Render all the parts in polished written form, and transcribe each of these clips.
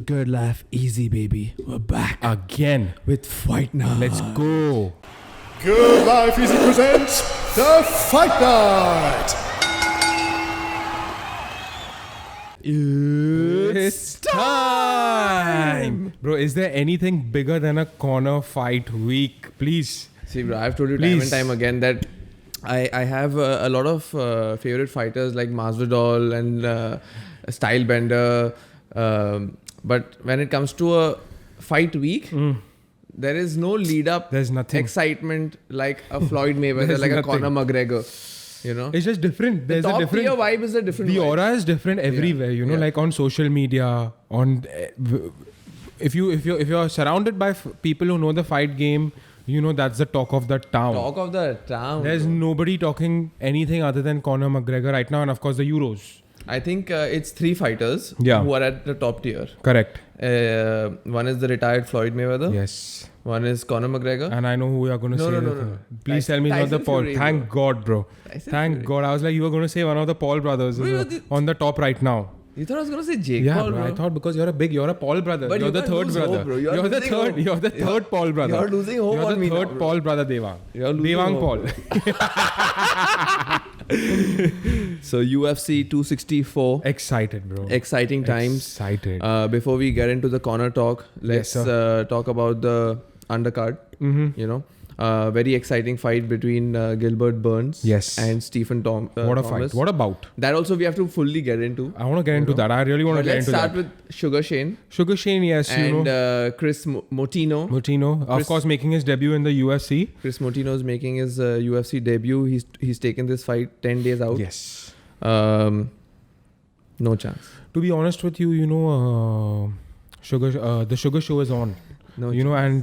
Good Life Easy, baby. We're back Again. with Fight Night. Let's go. Good Life Easy presents the Fight Night. It's time. Bro, is there anything bigger than a corner fight week? Please. See, bro, I've told you Please. time and time again that I have a lot of favorite fighters like Masvidal and Stylebender. But when it comes to a fight week, there is no lead up. There's nothing. Excitement like a Floyd Mayweather, There's like a nothing. Conor McGregor. You know, It's just different. There's the a top different tier vibe is a different. the vibe. aura is different everywhere, you know, Yeah. like on social media, on if you're surrounded by people who know the fight game, you know that's the talk of the town. Talk of the town. There's bro. nobody talking anything other than Conor McGregor right now, and of course the Euros. I think it's three fighters Yeah. who are at the top tier. Correct. One is the retired Floyd Mayweather. Yes. One is Conor McGregor. And I know who you're going to No, say. no, no, that. no. Please tell me it's not the Tyson Paul. Fury, Thank God, bro. Tyson Thank Fury. God. I was like, you were going to say one of the Paul brothers Bro, is on the top right now. You thought I was gonna say Jake Yeah, Paul, bro. bro. I thought because you're a Paul brother. But You're you the can't third lose brother. hope, bro. You're the losing third. hope. You're the third Paul brother. You're losing hope You're on the me third now, bro. Paul brother, Devang. You're losing Devang hope, Paul. So UFC 264, Excited, bro. exciting times. Excited. Before we get into the corner talk, let's Yes, talk about the undercard. Mm-hmm. You know, very exciting fight between Gilbert Burns Yes. and Stephen What a Thomas. fight. What a bout. That also we have to fully get into. I want to get into that. I really want to But get let's into start that. with Sugar Shane Sugar Shane, yes, you and know. Chris Motino. Moutinho, of Chris- course, making his debut in the UFC. Chris Motino is making his UFC debut. He's taken this fight 10 days out. Yes. No chance. To be honest with you, you know, the Sugar Show is on. No You know, and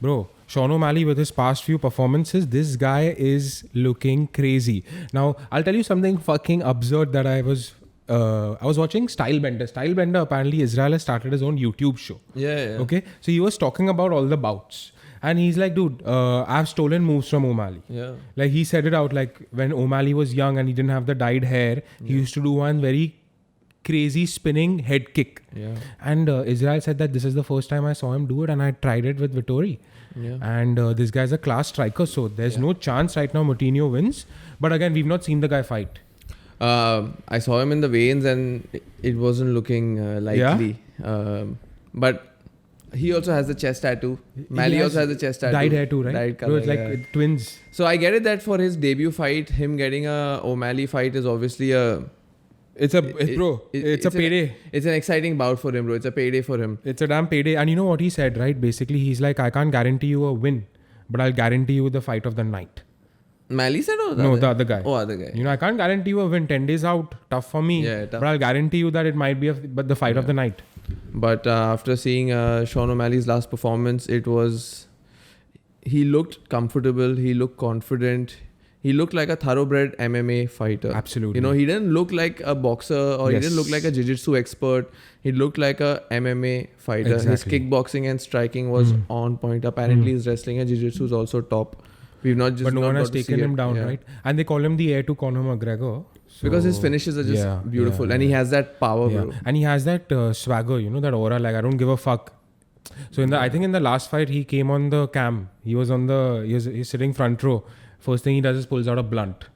bro, Sean O'Malley with his past few performances, this guy is looking crazy. Now, I'll tell you something fucking absurd that I was watching Stylebender. Stylebender, apparently Israel has started his own YouTube show. Yeah. Okay, so he was talking about all the bouts. And he's like, dude, I've stolen moves from O'Malley. Yeah. Like he said it out, like when O'Malley was young and he didn't have the dyed hair, he used to do one very crazy spinning head kick. Yeah. And Israel said that this is the first time I saw him do it, and I tried it with Vittori. Yeah. And this guy's a class striker, so there's no chance right now Moutinho wins. But again, we've not seen the guy fight. I saw him in the weigh-ins and it wasn't looking likely. But he also has the chest tattoo. Mali also has a chest tattoo. Dyed hair too, right? Dyed So color, it's like yeah. twins. So I get it that for his debut fight, him getting a O'Malley fight is obviously It's a payday. It's an exciting bout for him, bro. It's a payday for him. It's a damn payday. And you know what he said, right? Basically, he's like, I can't guarantee you a win, but I'll guarantee you the fight of the night. Mali said or No, the other guy. Oh, other guy. You know, I can't guarantee you a win. 10 days out, tough for me. Yeah, tough. But I'll guarantee you that it might be the fight of the night. But after seeing Sean O'Malley's last performance, he looked comfortable. He looked confident. He looked like a thoroughbred MMA fighter. Absolutely. You know, he didn't look like a boxer or he Yes. didn't look like a jiu-jitsu expert. He looked like a MMA fighter. Exactly. His kickboxing and striking was on point. Apparently, his wrestling and jiu-jitsu is also top. We've not just But no not one has got to see taken him it. down, Yeah. right? And they call him the heir to Conor McGregor. Because his So- finishes are just Yeah, beautiful, yeah, and he has that power, Yeah. bro. And he has that swagger, you know, that aura, like I don't give a fuck. So I think in the last fight, he came on the cam. He's sitting front row. First thing he does is pulls out a blunt.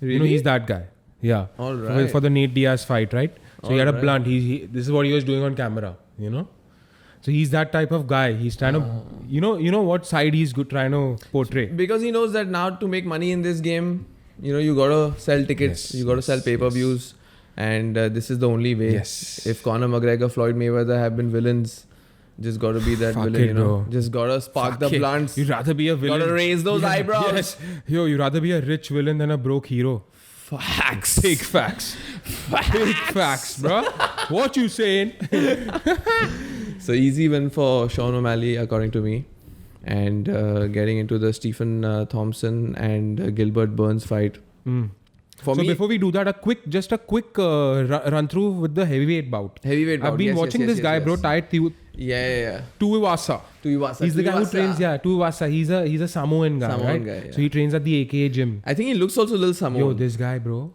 You know, Really? he's that guy. Yeah. All right. For the Nate Diaz fight, right? So he had a Alright. blunt. This is what he was doing on camera, you know? So he's that type of guy. He's trying to, you know what side he's trying to portray. Because he knows that now to make money in this game, you know, you gotta sell tickets, Yes, you gotta yes, sell pay-per-views, and this is the only way. Yes. If Conor McGregor, Floyd Mayweather have been villains, just gotta be that Fuck villain, it, you know. bro. Just gotta spark Fuck the it. blunts. You'd rather be a villain. Gotta raise those eyebrows. Yes. Yo, you'd rather be a rich villain than a broke hero. Facts. Big facts. Big facts, bro. What you saying? So easy win for Sean O'Malley, according to me. And getting into the Stephen Thompson and Gilbert Burns fight. For So me, before we do that, just a quick run through with the heavyweight bout. heavyweight bout. I've been Yes, watching yes, this yes, guy, yes. bro, tied Yeah. Tuivasa. Tuivasa. He's the guy who Tuivasa. trains, Tuivasa. He's a Samoan guy, Samoan right? guy, yeah. So he trains at the AKA gym. I think he looks also a little Samoan. Yo, this guy, bro,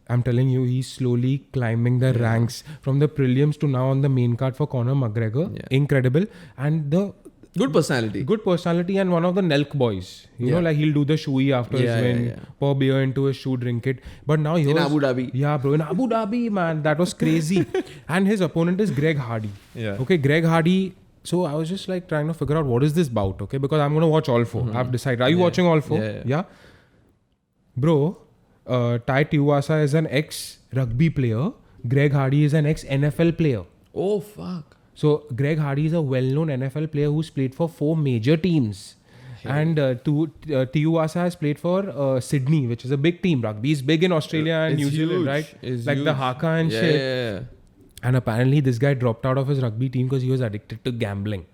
I'm telling you, he's slowly climbing the ranks from the prelims to now on the main card for Conor McGregor. Yeah. Incredible. And the Good personality. good personality and one of the Nelk boys. You know, like he'll do the shoey after his win, pour beer into his shoe, drink it. But now he In was... Abu Dhabi. Yeah, bro. In Abu Dhabi, man. That was crazy. And his opponent is Greg Hardy. Yeah. Okay, Greg Hardy... So I was just like trying to figure out what is this bout, okay? Because I'm going to watch all 4. I've decided. Are you watching all 4? Yeah. Bro, Tai Tuivasa is an ex-rugby player. Greg Hardy is an ex-NFL player. Oh, fuck. So Greg Hardy is a well-known NFL player who's played for 4 major teams. And Tuivasa has played for Sydney, which is a big team. Rugby is big in Australia and New Zealand, right? It's like huge. the Haka and shit. Yeah. And apparently this guy dropped out of his rugby team because he was addicted to gambling.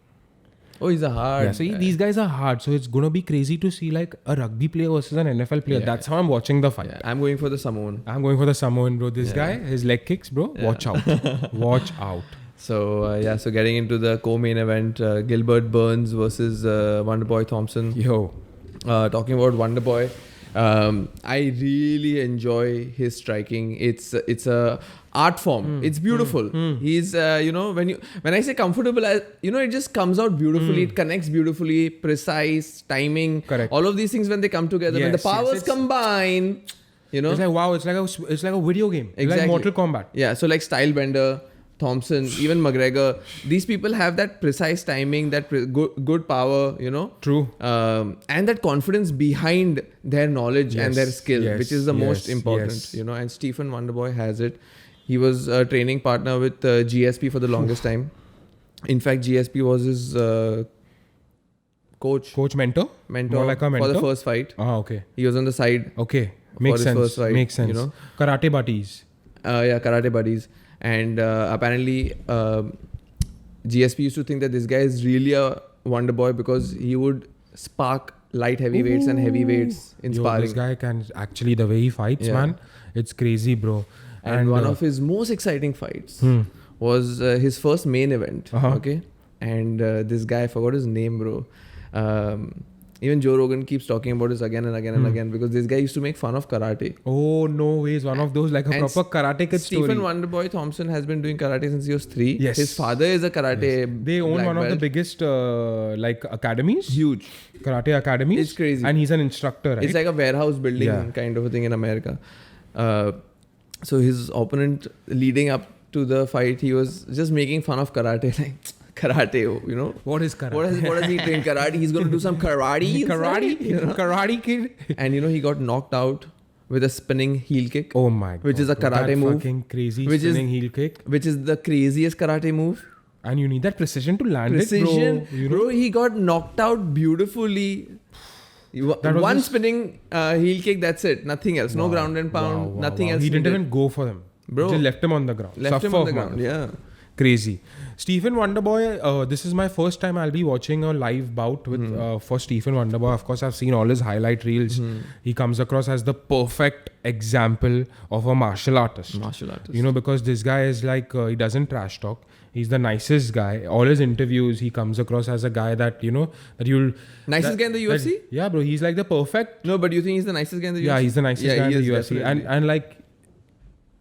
Oh, he's a hard. Yeah, so these guys are hard. So it's going to be crazy to see like a rugby player versus an NFL player. That's how I'm watching the fight. Yeah, I'm going for the Samoan. I'm going for the Samoan, bro. This guy, his leg kicks, bro. Watch out. Watch out. So, so getting into the co-main event, Gilbert Burns versus Wonderboy Thompson. Yo. Talking about Wonderboy, I really enjoy his striking. It's a art form. It's beautiful. He's when I say comfortable, it just comes out beautifully. It connects beautifully, precise timing. Correct. All of these things when they come together, when the Yes, powers it's- combine, It's like, wow, it's like a video game. It's Exactly. like Mortal Kombat. Yeah, so like Stylebender, Thompson, even McGregor, these people have that precise timing, that good power, True. and that confidence behind their knowledge and their skill, which is the most important, and Stephen Wonderboy has it. He was a training partner with GSP for the longest time. In fact, GSP was his Coach, mentor? mentor More like a for mentor? the first fight. Ah, okay. He was on the side. Okay. For Makes his sense. first fight, Makes sense. Karate buddies. Karate buddies. And apparently, GSP used to think that this guy is really a wonder boy because he would spark light heavyweights and heavyweights in sparring. This guy can actually, the way he fights, man, it's crazy, bro. And one of his most exciting fights was his first main event. Okay. And this guy, I forgot his name, bro. Even Joe Rogan keeps talking about this again and again and again because this guy used to make fun of karate. Oh, no way. He's one of those, like a And proper karate kid story. Stephen Wonderboy Thompson has been doing karate since he was 3. Yes. His father is a karate. They own black one of the belt. biggest academies. Huge. Karate academies. It's crazy. And he's an instructor, right? It's like a warehouse building kind of a thing in America. So his opponent leading up to the fight, he was just making fun of karate. Like, karate, What is karate? What does he train karate? He's going to do some karate. Karate? Karate kid? And he got knocked out with a spinning heel kick. Oh my god. Which is a bro. karate that move. Fucking crazy Which is- spinning heel kick. Which is the craziest karate move. And you need that precision to land Precision. it, bro. You know? Bro, he got knocked out beautifully. That was One just- spinning heel kick, that's it. Nothing else. No ground and pound. Wow, nothing wow. else. He didn't did. even go for them. Bro. He just left him on the ground. Left him on the Suffer, ground. man. Yeah. Crazy. Stephen Wonderboy, this is my first time I'll be watching a live bout with for Stephen Wonderboy. Of course, I've seen all his highlight reels. He comes across as the perfect example of a martial artist. Martial artist. Because this guy is like, he doesn't trash talk. He's the nicest guy. All his interviews, he comes across as a guy that, that you'll... Nicest guy in the UFC? Yeah, bro. He's like the perfect... No, but you think he's the nicest guy in the UFC? Yeah, he's the nicest guy in he the is UFC. definitely. And like,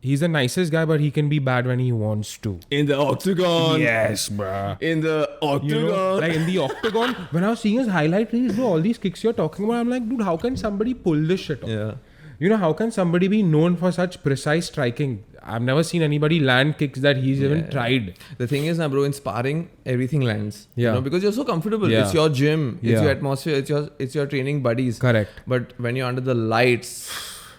he's the nicest guy, but he can be bad when he wants to. In the octagon. Yes, bruh. In the octagon. Like in the octagon, when I was seeing his highlight reels, bro, all these kicks you're talking about, I'm like, dude, how can somebody pull this shit off? Yeah. How can somebody be known for such precise striking? I've never seen anybody land kicks that he's even tried. The thing is, bro, in sparring, everything lands. Yeah. Because you're so comfortable. Yeah. It's your gym. It's Yeah. your atmosphere. It's your training buddies. Correct. But when you're under the lights,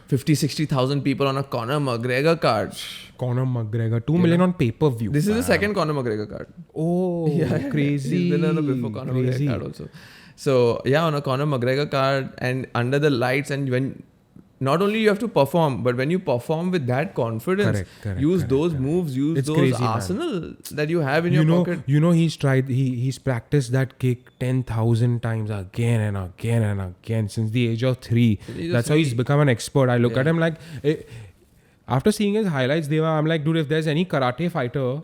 50,000-60,000 people on a Conor McGregor card. Conor McGregor, 2 million on pay-per-view. This is the second Conor McGregor card. Oh, crazy. He's been on a before Conor Crazy. McGregor card also. So yeah, on a Conor McGregor card and under the lights, and when not only you have to perform, but when you perform with that confidence, use those moves, use It's those crazy, arsenal that you have in your pocket. He's tried, he's practiced that kick 10,000 times again and again and again since the age of 3. That's how he's become an expert. I look at him like, after seeing his highlights, I'm like, dude, if there's any karate fighter,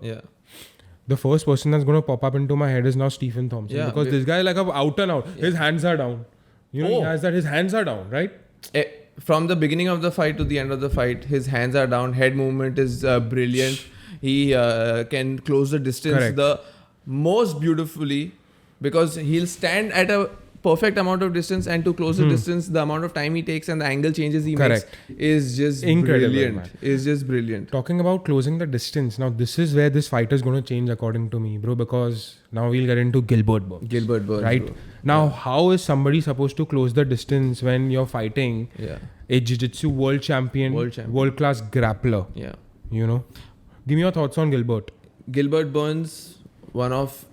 the first person that's going to pop up into my head is now Stephen Thompson. Because this guy is like out and out. His hands are down. He has that, his hands are down, right? from the beginning of the fight to the end of the fight, his hands are down, head movement is brilliant. He can close the distance Correct. the most beautifully, because he'll stand at a perfect amount of distance, and to close the distance, the amount of time he takes and the angle changes he Correct. makes is just Incredible, brilliant. man. Is just brilliant. Talking about closing the distance, now this is where this fight is going to change according to me, bro, because now we'll get into Gilbert Burns. Gilbert Burns, Right? bro. Now, how is somebody supposed to close the distance when you're fighting Yeah, a jiu-jitsu world champion, world-class grappler? yeah. You know? Give me your thoughts on Gilbert. Gilbert Burns, one of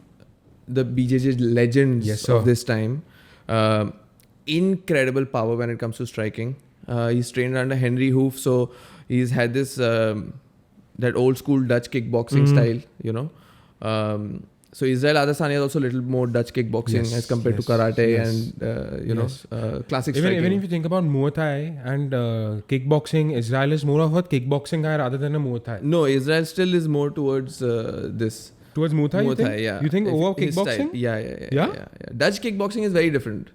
the BJJ legends Yes, sir. of this time. Incredible power when it comes to striking. He's trained under Henry Hoof, so he's had this that old school Dutch kickboxing style, you know. So Israel Adesanya is also a little more Dutch kickboxing Yes, as compared to yes, karate yes. and you know classic Even striking. if you think about Muay Thai and kickboxing, Israel is more of a kickboxing guy rather than a Muay Thai. No, Israel still is more towards this. Towards Muay Thai, you Muay think? Thai, yeah. You think over His style. kickboxing? Yeah. Dutch kickboxing is very different.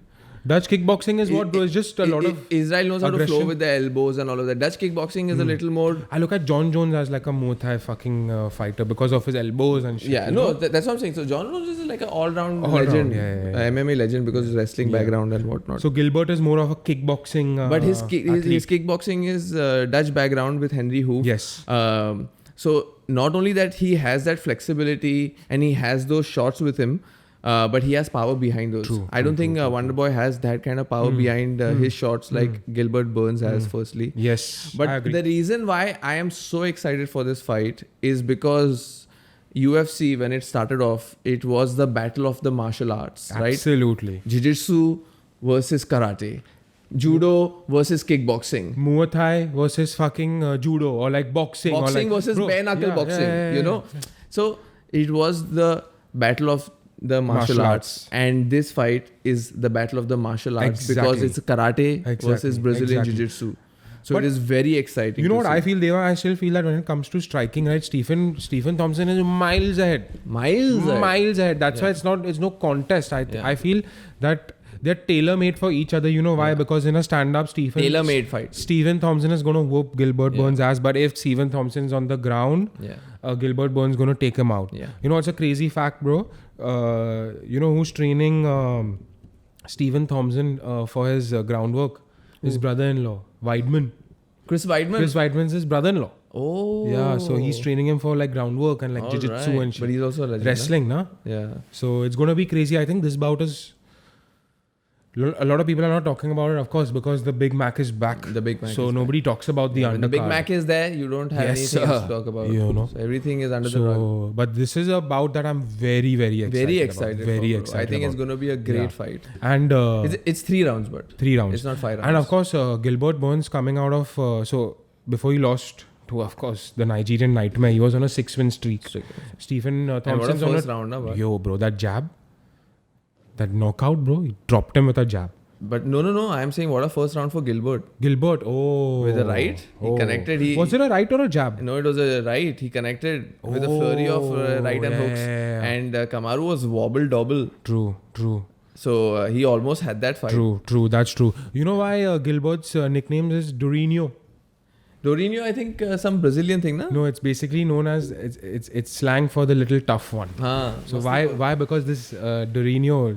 Dutch kickboxing is what, bro? It's just a lot of Israel knows how to flow aggression. with the elbows and all of that. Dutch kickboxing is a little more. I look at John Jones as like a Muay Thai fucking fighter because of his elbows and shit. Yeah, you no, know? that's what I'm saying. So John Jones is like an all-round All-round, legend, yeah. MMA legend, because of his wrestling Yeah. background and whatnot. So Gilbert is more of a kickboxing. But his athlete. kickboxing is Dutch background with Henry Hoof. Yes. So not only that he has that flexibility and he has those shots with him, but he has power behind those. I don't think Wonderboy has that kind of power behind his shots like Gilbert Burns has. Firstly, Yes. I but agree. the reason why I am so excited for this fight is because UFC, when it started off, it was the battle of the martial arts, right? Absolutely. Jiu-Jitsu versus karate, judo versus kickboxing, Muay Thai versus fucking judo or like boxing. or boxing like, versus bro, bare knuckle yeah, boxing, yeah, you know. So it was the battle of the martial arts, and this fight is the battle of the martial arts because Exactly. it's karate versus Brazilian Exactly. jiu-jitsu. So But it is very exciting. You know to what see. I feel, Deva? I still feel that when it comes to striking, right, Stephen Thompson is miles ahead. Miles ahead. That's why it's no contest. Yeah. I feel that they're tailor made for each other. You know why? Because in a stand up, Tailor-made fight. Stephen Thompson is gonna whoop Gilbert Yeah. Burns' ass, but if Stephen Thompson's on the ground, Yeah. Gilbert Burns gonna take him out. Yeah. You know, it's a crazy fact, bro. You know who's training Stephen Thompson for his groundwork? His brother-in-law, Weidman. Chris Weidman. Chris Weidman's his brother-in-law. Oh. Yeah, so he's training him for like groundwork and like All jiu-jitsu right. and shit. But he's also a legend. Wrestling, nah? Yeah. So it's gonna be crazy. I think this bout is. A lot of people are not talking about it, of course, because the Big Mac is back. The Big Mac So is nobody talks about the When undercard. the Big Mac is there, you don't have Yes, anything else sir. to talk about. You know. So everything is under the rug. So, but this is a bout that I'm very, very excited. Very about. excited. Very for, excited. I think it's about. going to be a great Yeah. fight. And It's 3 rounds, but 3 rounds. it's not 5 rounds. And of course, Gilbert Burns coming out of so before he lost to, of course, the Nigerian Nightmare, he was on a 6-win streak. Stephen And what a Thompson's on first round, na, but. Yo, bro, that jab, that knockout, bro, he dropped him with a jab. But no. I'm saying what a first round for Gilbert. Gilbert, oh, With a right, he connected. Was it a right or a jab? No, it was a right. He connected with a flurry of right hand hooks, yeah. and Kamaru was wobble double. True. So he almost had that fight. True. That's true. You know why Gilbert's nickname is Durinho? Dorinho, I think some Brazilian thing, na? No, it's basically known as it's slang for the little tough one. So why? Because this Durinho,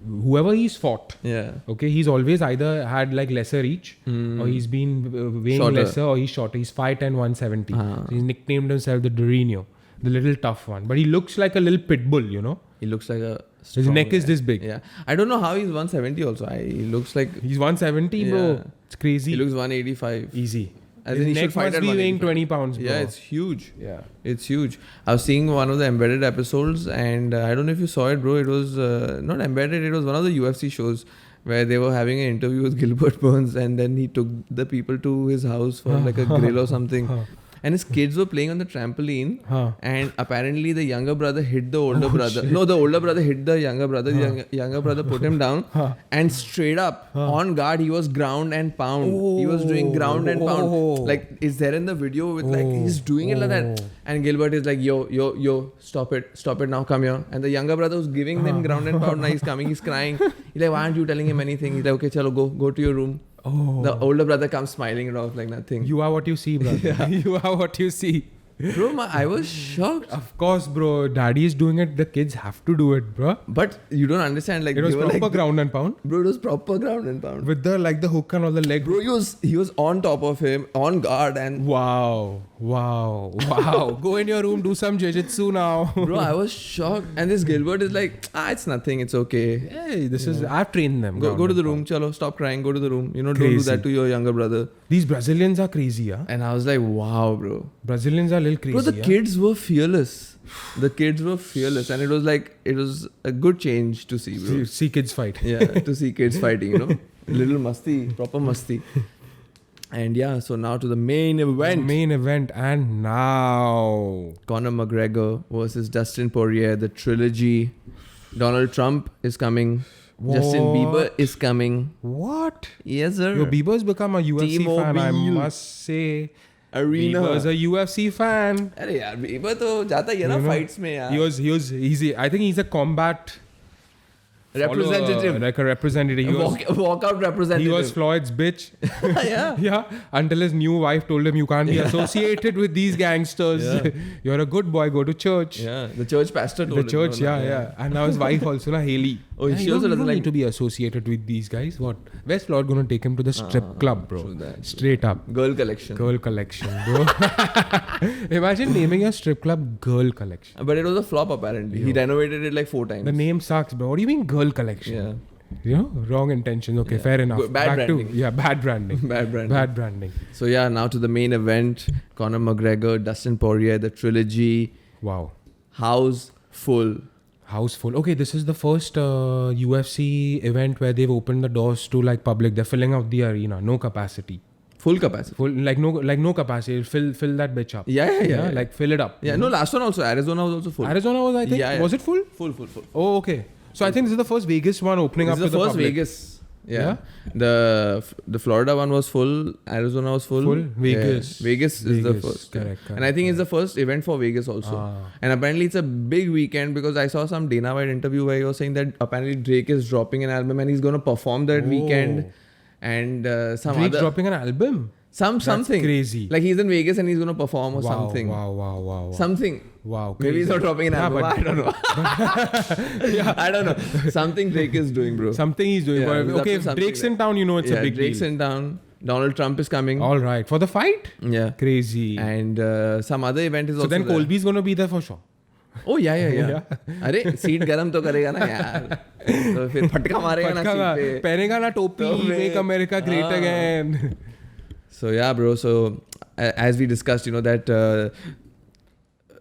whoever he's fought, Yeah. okay, he's always either had like lesser reach or he's been weighing Shorter. lesser or he's shorter. He's 5'10", 170. Ah. So he's nicknamed himself the Durinho, the little tough one. But he looks like a little pit bull, you know. He looks like a. His strong neck is guy. this big. Yeah. I don't know how he's 170 also. He looks like. He's 170, bro. Yeah. It's crazy. He looks 185. Easy. As His in he neck should fight must at be weighing 185. 20 pounds, bro. Yeah, it's huge. Yeah. It's huge. I was seeing one of the embedded episodes, and I don't know if you saw it, bro. It was not embedded. It was one of the UFC shows where they were having an interview with Gilbert Burns, and then he took the people to his house for like a grill or something. And his kids were playing on the trampoline, and apparently the younger brother hit the older brother. shit. No, the older brother hit the younger brother. The younger brother put him down, and straight up on guard, he was ground and pound. He was doing ground and pound. Like, is there in the video with like he's doing it like that, and Gilbert is like, yo, stop it now, come here. And the younger brother was giving them ground and pound. Now he's coming, he's crying. He's like, why aren't you telling him anything? He's like, okay, chalo, go to your room. Oh. The older brother comes smiling it off like nothing. You are what you see, brother. You are what you see. Bro, I was shocked. Of course, bro. Daddy is doing it. The kids have to do it, bro. But you don't understand. Like It was they were proper like, ground and pound. bro, it was proper ground and pound. With the hook and all the leg. Bro, he was on top of him, on guard, and Wow. Go in your room, do some jiu-jitsu now. bro, I was shocked. And this Gilbert is like, it's nothing, it's okay. Hey, this is I've trained them. Go to the room, chalo, stop crying, go to the room. Don't do Crazy. that to your younger brother. These Brazilians are crazy, huh? And I was like, wow, bro. Brazilians are a little crazy. Bro, the huh? kids were fearless. And it was a good change to see, bro. See kids fight. Yeah, to see kids fighting, Little masti, proper masti. And yeah, so now to the main event. Main event, and now Conor McGregor versus Dustin Poirier, the trilogy. Donald Trump is coming. Justin What? Bieber is coming. what? Yes, sir. Yo, Bieber's become a UFC fan. I T-Mobile. must say, Arena. Bieber's a UFC fan. अरे यार Bieber तो जाता ही है ना You know, fights में यार. I think he's a combat Representative. follower, like a representative. Walkout representative. He was Floyd's bitch. yeah. Yeah, until his new wife told him you can't be associated with these gangsters. Yeah. You're a good boy, go to church. Yeah. The church pastor told The him. church, yeah. And now his wife also, Haley. Oh, Yeah, she you also don't doesn't need like- to be associated with these guys. What? Where's Floyd gonna take him to the strip club, bro? true that, true Straight up. Girl collection. Girl collection, bro. Imagine naming your strip club Girl Collection. But it was a flop apparently. He renovated it like 4 times. The name sucks, bro. What do you mean Girl Collection? Yeah. Wrong intentions. Okay, fair enough. Bad Back branding. to bad branding. Bad branding. Bad branding. So yeah, now to the main event. Conor McGregor, Dustin Poirier, the trilogy. Wow. House full. House full. Okay, this is the first UFC event where they've opened the doors to like public. They're filling out the arena, no capacity. Full capacity. Full no capacity. Fill that bitch up. Yeah. Like fill it up. Yeah, no, last one also. Arizona was also full. Arizona was, I think. Yeah. Was it full? Full. Oh, okay. So I think this is the first Vegas one opening This up is to the the first public. Vegas. Yeah. The Florida one was full. Arizona was full. Full? Vegas. Yeah. Vegas is the Vegas. first. Correct. And I think it's the first event for Vegas also. And apparently it's a big weekend because I saw some Dana White interview where he was saying that apparently Drake is dropping an album and he's going to perform that weekend. And some Drake's other dropping an album. something crazy. like he's in Vegas and he's going to perform or something. Wow. Something. Wow. Maybe he's not dropping an album. but- I don't know. I don't know. Something Drake is doing, bro. Something he's doing. Yeah, But, he's up okay, to if something Drake's there. in town, it's a big Drake's deal. in town. Donald Trump is coming. All right. For the fight? Yeah. Crazy. And some other event is So also then there. Colby's going to be there for sure. Oh yeah. अरे seat गरम तो करेगा ना यार. तो फिर फटका मारेगा ना सीट पे. पहनेगा ना टोपी. टोपी. Make America great हाँ. again. So yeah, bro. So as we discussed, that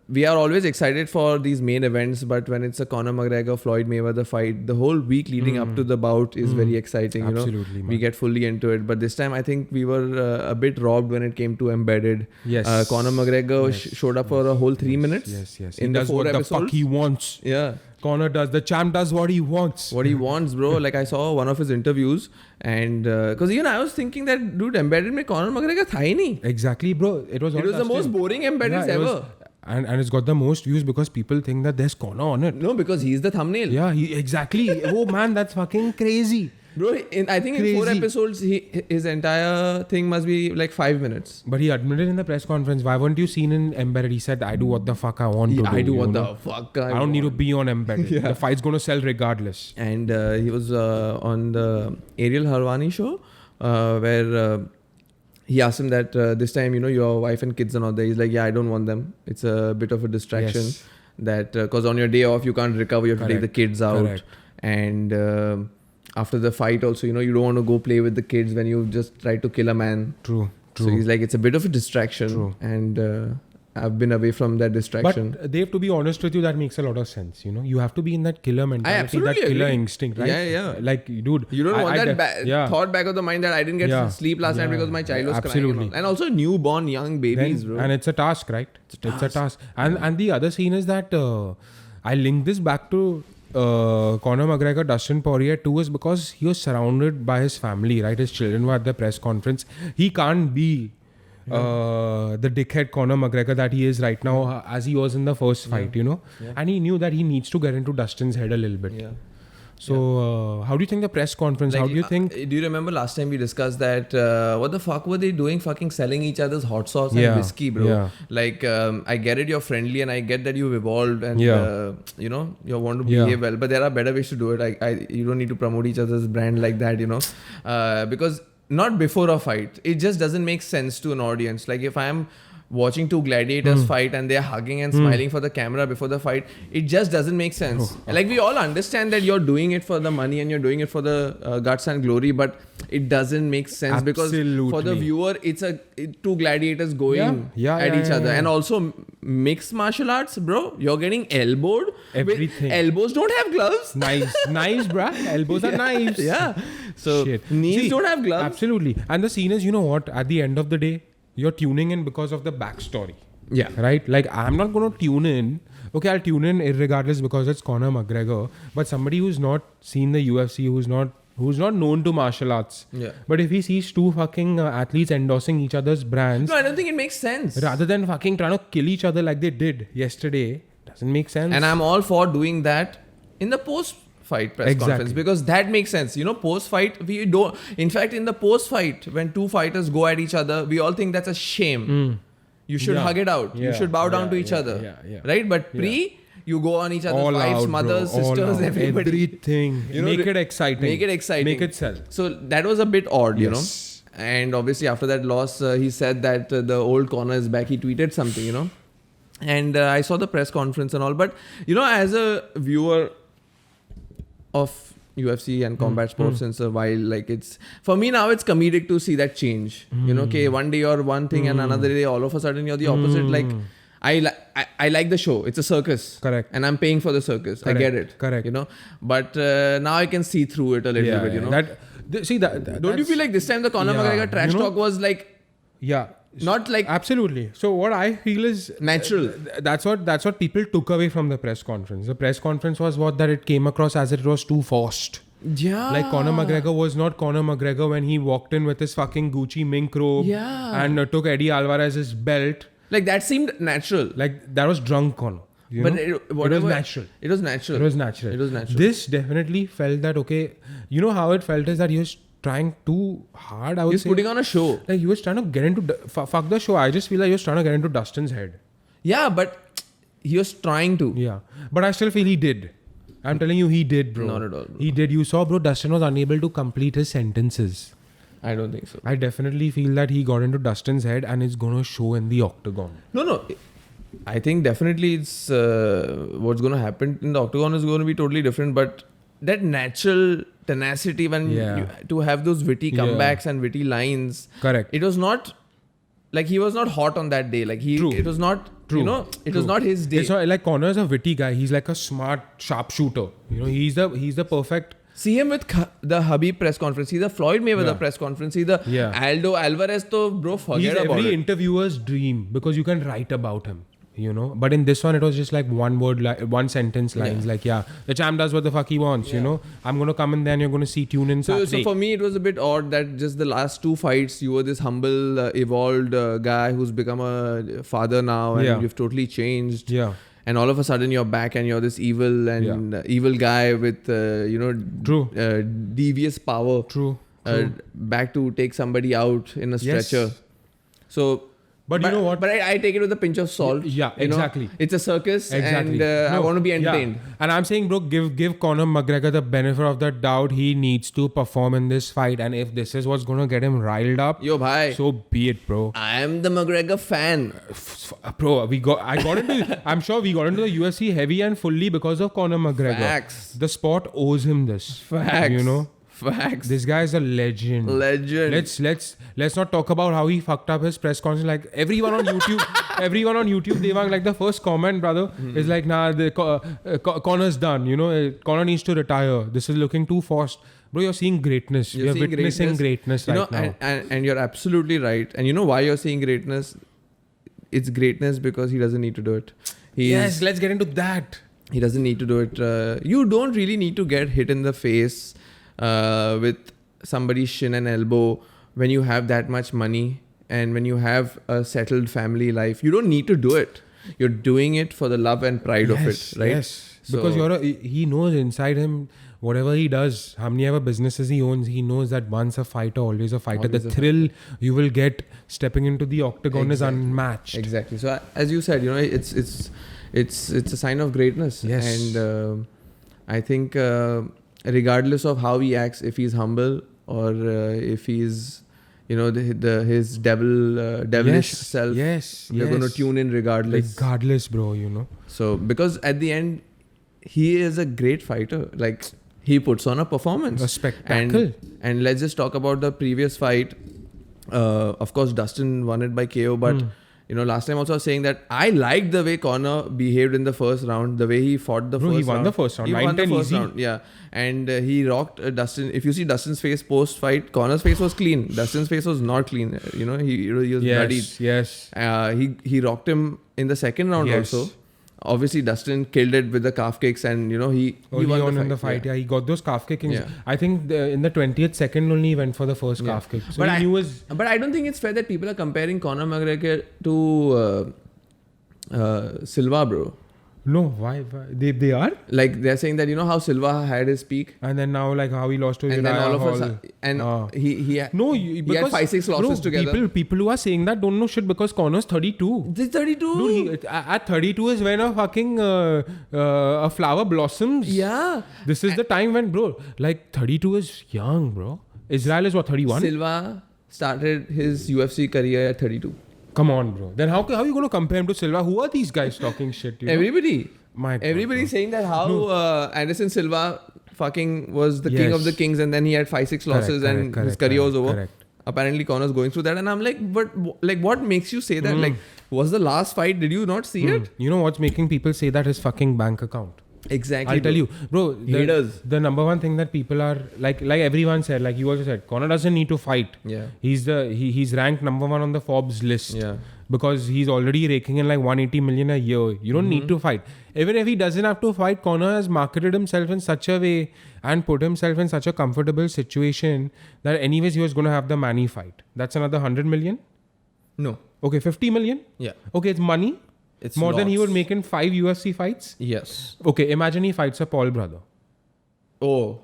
we are always excited for these main events, but when it's a Conor McGregor Floyd Mayweather fight, the whole week leading up to the bout is very exciting. Absolutely, we man. get fully into it. But this time, I think we were a bit robbed when it came to Embedded. Yes. Conor McGregor Yes. showed up for a whole 3 minutes. Yes. In He the does 4 what episodes. the fuck he wants. Yeah. Conor does. The champ does what he wants. What he wants, bro. Like I saw one of his interviews, and because I was thinking that dude, Embedded में Conor McGregor था ही नहीं. Exactly, bro. It was It was the most boring Embedded it ever. was- and it's got the most views because people think that there's Conor on it. No, because he's the thumbnail. Yeah, exactly. Oh man, that's fucking crazy. Bro, I think in 4 Crazy. episodes, his entire thing must be like 5 minutes. But he admitted in the press conference, why weren't you seen in Embedded? He said, I do what the fuck I want to do. I do you what know? the fuck I don't need to be on Embedded. The fight's going to sell regardless. And he was on the Ariel Harwani show where he asked him that this time, your wife and kids are not there. He's like, yeah, I don't want them. It's a bit of a distraction. Yes. That because on your day off, you can't recover. You have to take the kids out. Correct. And after the fight also, you don't want to go play with the kids when you just try to kill a man. True. So he's like, it's a bit of a distraction. True. And I've been away from that distraction. But Dave, to be honest with you, that makes a lot of sense. You have to be in that killer mentality, absolutely that killer agree. instinct, right? Yeah. Like, dude, You don't want that thought back of the mind that I didn't get Yeah. sleep last night Yeah. because my child was Absolutely. crying. And also newborn young babies, bro. And it's a task, right? It's a task. And the other scene is that I link this back to Conor McGregor, Dustin Poirier too, is because he was surrounded by his family, right? His children were at the press conference. He can't be the dickhead Conor McGregor that he is right now, as he was in the first fight, And he knew that he needs to get into Dustin's head a little bit. Yeah. So how do you think the press conference? How do you think? Do you remember last time we discussed that? What the fuck were they doing? Fucking selling each other's hot sauce Yeah, and whiskey, bro. yeah. Like, I get it, you're friendly, and I get that you've evolved, and you know, you want to Yeah. behave well. But there are better ways to do it. You don't need to promote each other's brand like that, you know, because not before a fight. It just doesn't make sense to an audience. Like, if I'm watching two gladiators fight and they're hugging and smiling for the camera before the fight, it just doesn't make sense. Like, we all understand that you're doing it for the money and you're doing it for the guts and glory, but it doesn't make sense because for the Absolutely. viewer, it's two gladiators going at each other. And also mixed martial arts, bro, you're getting elbowed. Everything. Elbows don't have gloves. Knives, bruh. Elbows are knives. Yeah. So Shit. knees See, don't have gloves. Absolutely. And the scene is, you know what? At the end of the day, you're tuning in because of the backstory. Yeah. Right? Like, I'm not going to tune in. Okay, I'll tune in irregardless because it's Conor McGregor. But somebody who's not seen the UFC, who's not known to martial arts. Yeah. But if he sees two fucking athletes endorsing each other's brands, No, I don't think it makes sense. rather than fucking trying to kill each other like they did yesterday, doesn't make sense. And I'm all for doing that in the post-fight press Exactly. conference because that makes sense. You know, post-fight, we don't. In fact, in the post-fight, when two fighters go at each other, we all think that's a shame. You should Yeah. hug it out. You Yeah. should bow down Yeah. to each Yeah. other. Yeah. Right? But you go on each other's all wives, out, mothers, bro. All sisters, out. everybody. Everything. You know, make it exciting. Make it exciting. Make it sell. So that was a bit odd, you know. Yes. And obviously after that loss, he said that the old Conor is back. He tweeted something, you know. And I saw the press conference and all. But, you know, as a viewer of UFC and combat sports since a while, like it's, for me now it's comedic to see that change. You know, okay, one day you're one thing and another day all of a sudden you're the opposite. Like, I like the show. It's a circus. Correct. And I'm paying for the circus. I get it. Correct. You know. But now I can see through it a little bit, you know. Don't you feel like this time the Conor McGregor trash talk was like not like Absolutely. So what I feel is natural? That's what people took away from the press conference. The press conference was that it came across as it was too forced. Yeah. Like Conor McGregor was not Conor McGregor when he walked in with his fucking Gucci mink robe and took Eddie Alvarez's belt. Like that seemed natural. Like that was drunk Conor. You But know? it was natural. It was natural. It was natural. It was natural. This definitely felt that, okay, you know how it felt is that he was trying too hard, I would He's say. putting on a show. Like he was trying to get into, fuck the show. I just feel like he was trying to get into Dustin's head. Yeah, but he was trying to. Yeah. But I still feel he did. I'm telling you, he did, bro. Not at all, bro. He did. You saw, bro, Dustin was unable to complete his sentences. I don't think so. I definitely feel that he got into Dustin's head and it's going to show in the octagon. No. I think definitely it's what's going to happen in the octagon is going to be totally different. But that natural tenacity when to have those witty comebacks and witty lines. Correct. It was not like he was not hot on that day. Like it was not. You know, it was not his day. It's not like Conor's a witty guy. He's like a smart sharpshooter. You know, he's the perfect. See him with the Habib press conference. See the Floyd Mayweather press conference. See the Aldo Alvarez. To bro, forget He's about every it. interviewer's dream because you can write about him. You know, but in this one it was just like one word, one sentence lines. Like, the champ does what the fuck he wants. You know, I'm gonna come in there and you're gonna tune in. So for me, it was a bit odd that just the last two fights, you were this humble, evolved guy who's become a father now, and you've totally changed. Yeah. And all of a sudden, you're back, and you're this evil and evil guy with devious power. True. Back to take somebody out in a stretcher. Yes. So. But you know what? But I take it with a pinch of salt. Yeah, you know? exactly. It's a circus, Exactly. and I want to be entertained. Yeah. And I'm saying, bro, give Conor McGregor the benefit of the doubt. He needs to perform in this fight, and if this is what's gonna get him riled up, Yo, bhai. so be it, bro. I am the McGregor fan. Bro, I'm sure we got into the UFC heavy and fully because of Conor McGregor. Facts. The sport owes him this. Facts. You know. Facts. This guy is a legend. Let's not talk about how he fucked up his press conference. Like everyone on YouTube, Devang, like the first comment, brother, is like, nah, Conor's done. You know, Conor needs to retire. This is looking too forced. Bro, you're seeing greatness. You're witnessing greatness right now. And you're absolutely right. And you know why you're seeing greatness? It's greatness because he doesn't need to do it. Yes, let's get into that. He doesn't need to do it. You don't really need to get hit in the face with somebody's shin and elbow when you have that much money and when you have a settled family life. You don't need to do it. You're doing it for the love and pride of it, right? Because he knows inside him, whatever he does, how many ever businesses he owns, he knows that once a fighter, always a fighter. Always the a thrill you will get stepping into the octagon is Exactly. unmatched. Exactly. So as you said, it's a sign of greatness. Yes. And I think regardless of how he acts, if he's humble or if he's his devilish self, we're going to tune in regardless. Bro. So because at the end, he is a great fighter. Like, he puts on a performance. A spectacle. And let's just talk about the previous fight. Of course, Dustin won it by KO, but last time also I was saying that I liked the way Conor behaved in the first round, the way he fought the first round. He won the first round. He won the 9-10 first easy. round, yeah. And he rocked Dustin. If you see Dustin's face post-fight, Conor's face was clean. Dustin's face was not clean. He was bloodied. Yes. He rocked him in the second round also. Obviously, Dustin killed it with the calf kicks, and he won in the fight. Yeah, he got those calf kickings. Yeah. I think in the 20th second only he went for the first calf kick. So but I don't think it's fair that people are comparing Conor McGregor to Silva, bro. No, why? They are? Like, they're saying that how Silva had his peak, And then now, like, how he lost to and Uriah then all of Hall. a sudden, and he had Because 5-6 losses together. People who are saying that don't know shit because Conor's 32. This 32. Dude, at 32 is when a fucking a flower blossoms. Yeah. This is the time when, bro, like 32 is young, bro. Israel is what, 31? Silva started his UFC career at 32. Come on, bro. Then how are you going to compare him to Silva? Who are these guys talking shit? Everybody. My God, Everybody's saying that how Anderson Silva fucking was the king of the kings, and then he had 5-6 losses and his career was over. Correct. Apparently Conor's going through that, and I'm like, but like, what makes you say that? Like, was the last fight, did you not see it? You know what's making people say that? His fucking bank account. Exactly. I'll tell you, bro. Haters. The number one thing that people are like everyone said, like you also said, Conor doesn't need to fight. Yeah. He's ranked number 1 on the Forbes list. Yeah. Because he's already raking in like 180 million a year. You don't need to fight. Even if he doesn't have to fight, Conor has marketed himself in such a way and put himself in such a comfortable situation that anyways he was going to have the Manny fight. That's another 100 million. No. Okay, 50 million. Yeah. Okay, it's money. It's more than he lots. would make in 5 UFC fights. Yes. Okay, imagine he fights a Paul brother. Oh.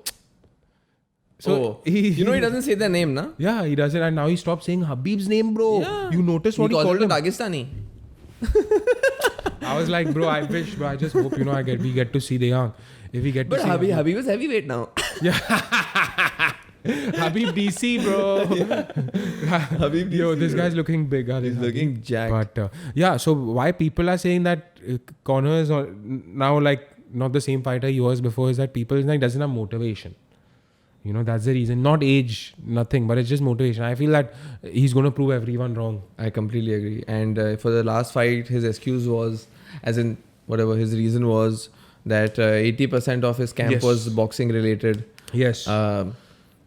So he doesn't say the name, na? Yeah, he doesn't, and now he stopped saying Habib's name, bro. Yeah. You notice what he calls called him? Dagestani. I was like, bro, I wish, bro. I just hope we get to see the young. If we get But to see Habib is heavyweight now. Habib DC, bro. Habib Yo, this guy's looking big. He's looking jacked. But so why people are saying that Conor is now like not the same fighter he was before is that people like doesn't have motivation. That's the reason. Not age, nothing, but it's just motivation. I feel that he's going to prove everyone wrong. I completely agree. And for the last fight, his excuse was, as in whatever his reason was, that 80% of his camp Yes. was boxing related. Yes.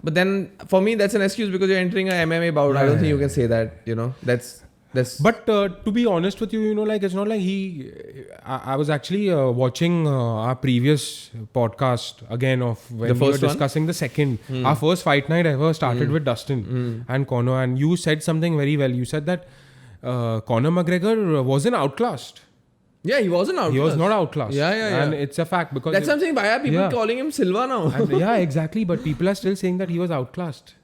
But then for me, that's an excuse because you're entering a MMA bout. I don't think you can say that. That's. But to be honest with you, like it's not like I was actually watching our previous podcast again of when The we were first one? discussing the second. Our first fight night ever started with Dustin and Conor, and you said something very well. You said that Conor McGregor wasn't outclassed. Yeah, he wasn't outclassed. He was not outclassed. Yeah. And it's a fact because That's something. Why are people calling him Silva now? and yeah, exactly. But people are still saying that he was outclassed.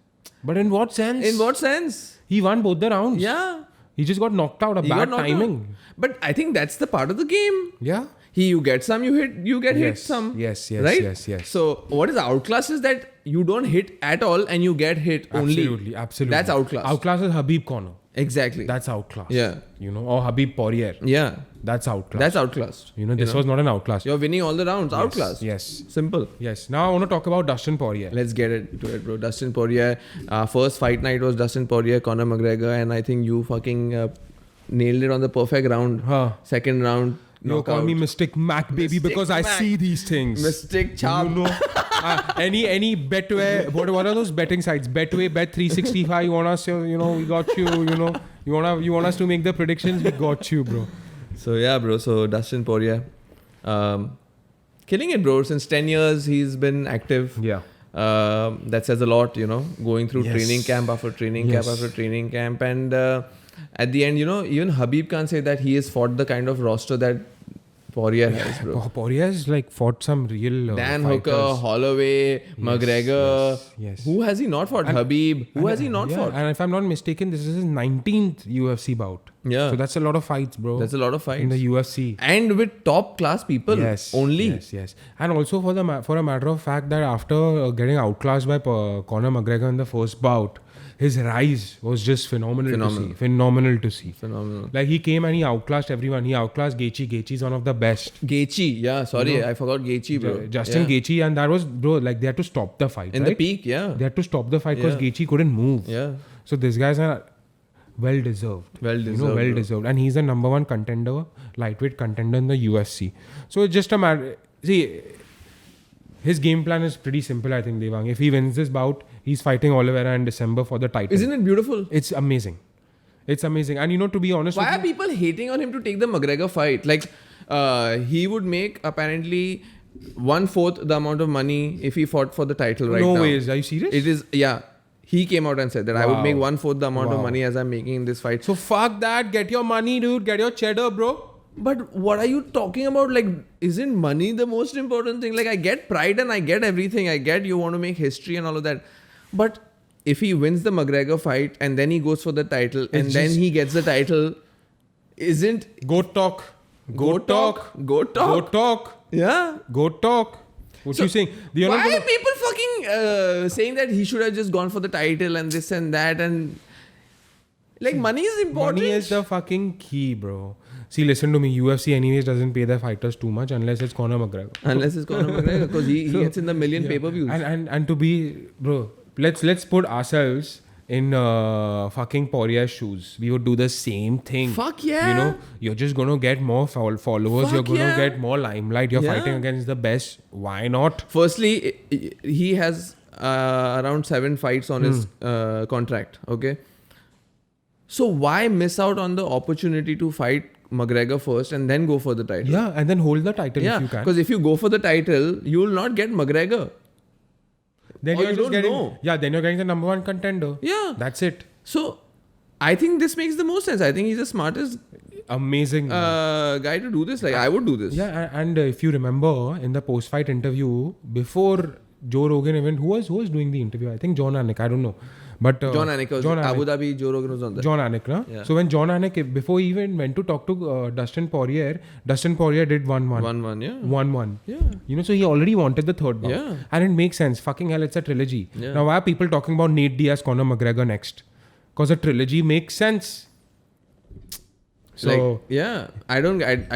But in what sense? In what sense? He won both the rounds. Yeah. He just got knocked out. He Bad got knocked timing. out. But I think that's the part of the game. Yeah. You get some, you get hit Yes. some. Yes. Right? Yes. So what is outclass is that you don't hit at all and you get hit only. Absolutely. That's outclass. Outclass is Habib Conor. Exactly. That's outclass. Yeah. Or Habib Poirier. Yeah. That's outclass. That's outclassed. This was not an outclass. You're winning all the rounds. Outclassed. Yes. Simple. Yes. Now I want to talk about Dustin Poirier. Let's get to it, bro. Dustin Poirier. First fight night was Dustin Poirier, Conor McGregor, and I think you fucking nailed it on the perfect round. Huh. Second round. You call me Mystic Mac, baby, Mystic because I Mac. see these things. Mystic Charm. Any Betway, what are those betting sites? Betway, Bet365. You want us, we got you. You want us to make the predictions? We got you, bro. So yeah, bro. So Dustin Poirier, killing it, bro. Since 10 years, he's been active. Yeah. That says a lot, going through Yes. training camp after training Yes. camp after training camp. And at the end, even Habib can't say that he has fought the kind of roster that Poirier has, bro. Poirier's like fought some real Dan fighters. Hooker, Holloway, McGregor. yes. Who has he not fought? Habib. Who has he not fought? And if I'm not mistaken, this is his 19th UFC bout. Yeah. So that's a lot of fights, bro. That's a lot of fights. in the UFC. And with top class people only. Yes. And also for a matter of fact that after getting outclassed by Conor McGregor in the first bout, his rise was just phenomenal to see. Phenomenal. Like he came and he outclassed everyone. He outclassed Gaethje. Gaethje's one of the best. Gaethje, yeah. Sorry, I forgot Gaethje, bro. Justin Gaethje, and that was, bro, like they had to stop the fight. In the peak, yeah. They had to stop the fight because Yeah. Gaethje couldn't move. Yeah. So these guys are well deserved. Well You know, deserved, well bro. deserved. And he's the number one contender, lightweight contender in the UFC. So it's just a matter. See, his game plan is pretty simple, I think, Devang. If he wins this bout, he's fighting Oliveira in December for the title. Isn't it beautiful? It's amazing. It's amazing. And you know, to be honest Why are with you, people hating on him to take the McGregor fight? Like, he would make apparently 1/4 the amount of money if he fought for the title right now. no ways. Are you serious? It is, yeah. He came out and said that I would Wow. make 1/4 the amount of Wow. money as I'm making in this fight. So fuck that. Get your money, dude. Get your cheddar, bro. But what are you talking about? Like, isn't money the most important thing? Like, I get pride and I get everything. I get you want to make history and all of that. But if he wins the McGregor fight and then he goes for the title and then just- he gets the title, isn't Go talk. Go talk. Go talk. Yeah. Go talk. What So, you saying? You're Why not are gonna- people fucking saying that he should have just gone for the title and this and that and like money is important. Money is the fucking key, bro. See, listen to me. UFC anyways doesn't pay their fighters too much unless it's Conor McGregor. Unless it's Conor McGregor because he gets in the million pay-per-views. And to be, bro, let's put ourselves in fucking Poirier's shoes. We would do the same thing. Fuck yeah. You know, you're just gonna get more followers. You're Fuck gonna yeah. get more limelight. You're Yeah. fighting against the best. Why not? Firstly, he has around 7 fights on his contract. Okay. So why miss out on the opportunity to fight McGregor first and then go for the title? Yeah, and then hold the title Yeah, if you can. because if you go for the title, you will not get McGregor. Then or you're you just don't getting, know. yeah, then you're getting the number one contender. Yeah. That's it. So I think this makes the most sense. I think he's the smartest Amazing. guy to do this. Like I would do this. Yeah, and if you remember in the post-fight interview before Joe Rogan event, who was doing the interview? I think John Anik. I don't know, but John Anik was Abu Dhabi. Joe Rogan was on that. John Anik, na? Yeah. So when John Anik, before he even went to talk to Dustin Poirier did 1-1. 1-1, yeah. 1-1. Yeah. You know, so he already wanted the third bout. Yeah. And it makes sense. Fucking hell, it's a trilogy. Yeah. Now, why are people talking about Nate Diaz, Conor McGregor next? Because a trilogy makes sense. So, Like, yeah, I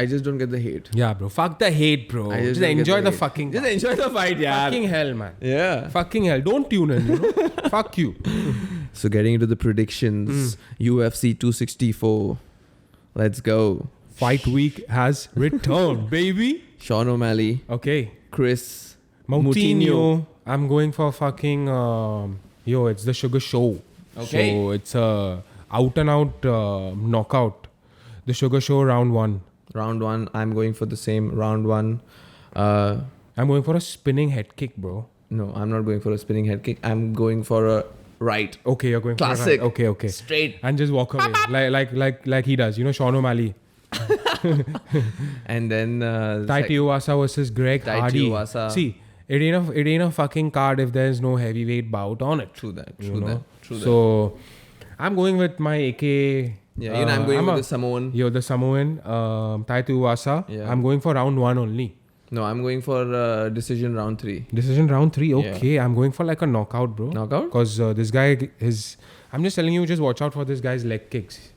just don't get the hate. yeah, bro. Fuck the hate, bro. I Just don't get enjoy the hate. fucking Just fight. enjoy the fight, yeah. Fucking hell, man. Yeah. Fucking hell. Don't tune in, you know? Fuck you. So getting into the predictions, UFC 264. Let's go. Fight week has returned, baby. Sean O'Malley, Okay. Chris Moutinho. I'm going for fucking it's the Sugar Show. Okay. So it's a out and out knockout. The Sugar Show round 1. Round 1. I'm going for the same round 1. I'm going for a spinning head kick, bro. No, I'm not going for a spinning head kick. I'm going for a right. Okay, you're going Classic. for a right. Okay. Straight. And just walk away like he does. You know, Sean O'Malley. And then Tai Tuivasa versus Greg Tai Hardy. Tuivasa. See, it ain't a fucking card if there's no heavyweight bout on it. True that. you True know? that. True that. So I'm going with my AK. Yeah, I'm going with the Samoan. You're the Samoan. Tai Tuivasa. Yeah. I'm going for round 1 only. No, I'm going for decision round 3. Decision round 3. Okay, I'm going for like a knockout, bro. Knockout? Because this guy is. I'm just telling you, just watch out for this guy's leg kicks.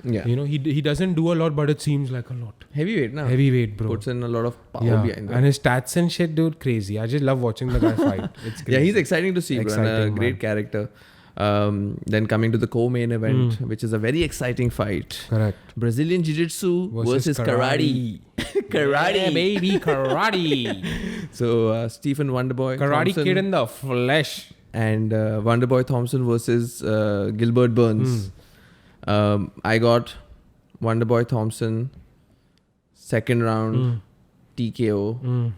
Yeah. You know, he doesn't do a lot, but it seems like a lot. Heavyweight, na? Heavyweight, bro. Puts in a lot of power Yeah, behind that. and his stats and shit, dude, crazy. I just love watching the guy fight. It's crazy. Yeah, he's exciting to see, bro. And a Exciting, great man. character. Then coming to the co-main event, which is a very exciting fight. Correct. Brazilian Jiu-Jitsu versus karate. Karate. Yeah, baby, karate. So Stephen Wonderboy Karate Thompson kid in the flesh. and Wonderboy Thompson versus Gilbert Burns. I got Wonderboy Thompson, second round TKO.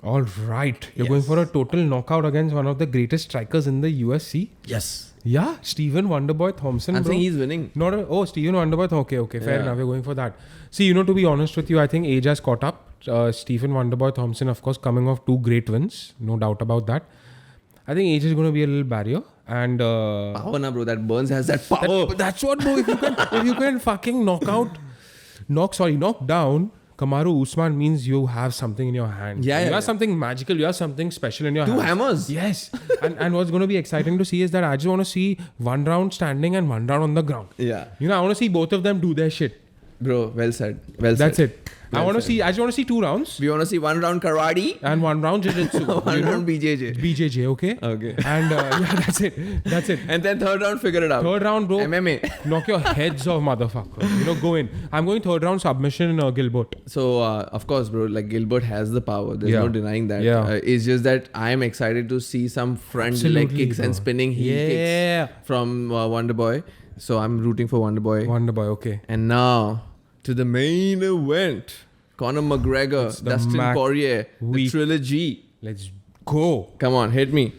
All right. You're going for a total knockout against one of the greatest strikers in the UFC? Yes. Yeah, Stephen Wonderboy Thompson, I'm bro. saying he's winning. Stephen Wonderboy. Okay, fair Yeah. enough. We're going for that. See, to be honest with you, I think age has caught up. Stephen Wonderboy Thompson, of course, coming off 2 great wins. No doubt about that. I think age is going to be a little barrier. And Power na, bro. That Burns has that power. that's what, bro. If you can fucking knock down Kamaru Usman, means you have something in your hand. Yeah, you yeah. have something magical. You have something special in your hand. 2 hammers. Yes. and what's going to be exciting to see is that I just want to see 1 round standing and 1 round on the ground. Yeah. I want to see both of them do their shit. Bro, well said. That's it. I Well want to said. I just want to see 2 rounds We want to see 1 round karate, and 1 round jiu-jitsu. 1 round BJJ. BJJ, okay? Okay. And yeah, that's it. And then 3rd round, figure it out. 3rd round, bro. MMA. Knock your heads off, motherfucker. Go in. I'm going 3rd round submission Gilbert. So, of course, bro, like Gilbert has the power. There's Yeah. no denying that. Yeah. It's just that I'm excited to see some front leg Absolutely, kicks and bro. spinning heel Yeah. kicks from Wonderboy. So I'm rooting for Wonderboy. Wonderboy, okay. And now to the main event. Conor McGregor, It's the Dustin Mac Poirier, the week. trilogy. Let's go. Come on, hit me.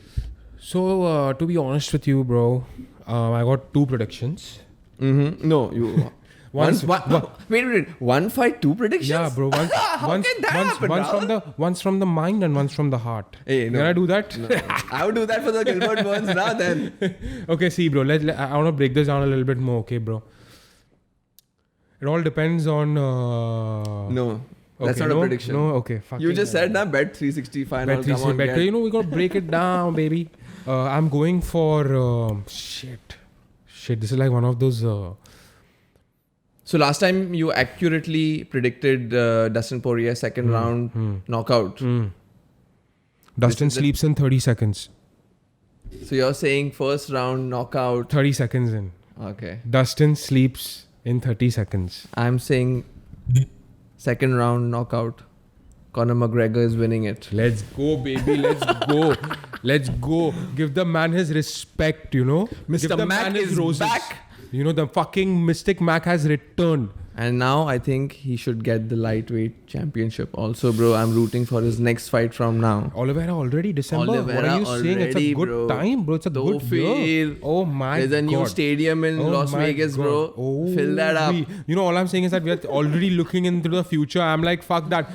So, to be honest with you, bro, I got 2 predictions. No, you. Once- Wait. 1 fight, 2 predictions? Yeah, bro. Once can that happen, once from the mind and once from the heart. Hey, no. Can I do that? No. I would do that for the Gilbert Burns now then. Okay, see, bro. I want to break this down a little bit more, okay, bro. It all depends on. No. That's okay, not no, a prediction. No, okay. You just said na bet 365. Bet Come on, bet. guys. We got to break it down, baby. I'm going for shit. This is like one of those. So last time you accurately predicted Dustin Poirier second round knockout. Dustin is the- sleeps in 30 seconds. So you're saying first round knockout. 30 seconds in. Okay. Dustin sleeps in 30 seconds. I'm saying second round knockout. Conor McGregor is winning it. Let's go, baby. Let's go. Let's go. Give the man his respect, Mr. Give the Mac man his is roses. back. The fucking Mystic Mac has returned. And now I think he should get the lightweight championship. Also, bro, I'm rooting for his next fight from now. Oliveira already December. What Oliveira are you saying? It's a already, good bro. time, bro. It's a good year. Tofir. Oh my god. There's a new stadium in Oh Las my Vegas, God. bro. Oh, Fill that up. all I'm saying is that we are already looking into the future. I'm like, fuck that.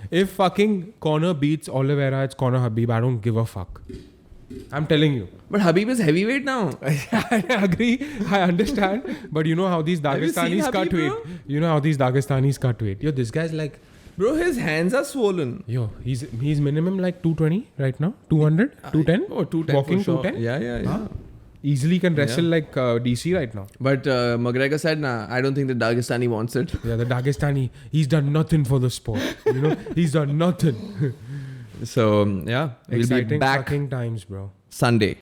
If fucking Conor beats Oliveira, it's Conor Habib. I don't give a fuck. I'm telling you. But Habib is heavyweight now. I agree. I understand. But you know how these Have you seen Dagestanis cut Habib, weight. bro? You know how these Dagestanis cut weight. Yo, this guy's like, Bro, his hands are swollen. yo, he's minimum like 220 right now. 200, 210. Oh, 210 Walking for sure. 210. Yeah. Huh? Easily can wrestle like DC right now. But McGregor said, nah, I don't think the Dagestani wants it. Yeah, the Dagestani, he's done nothing for the sport. He's done nothing. So, yeah, we'll be Exciting back fucking times, bro. Sunday.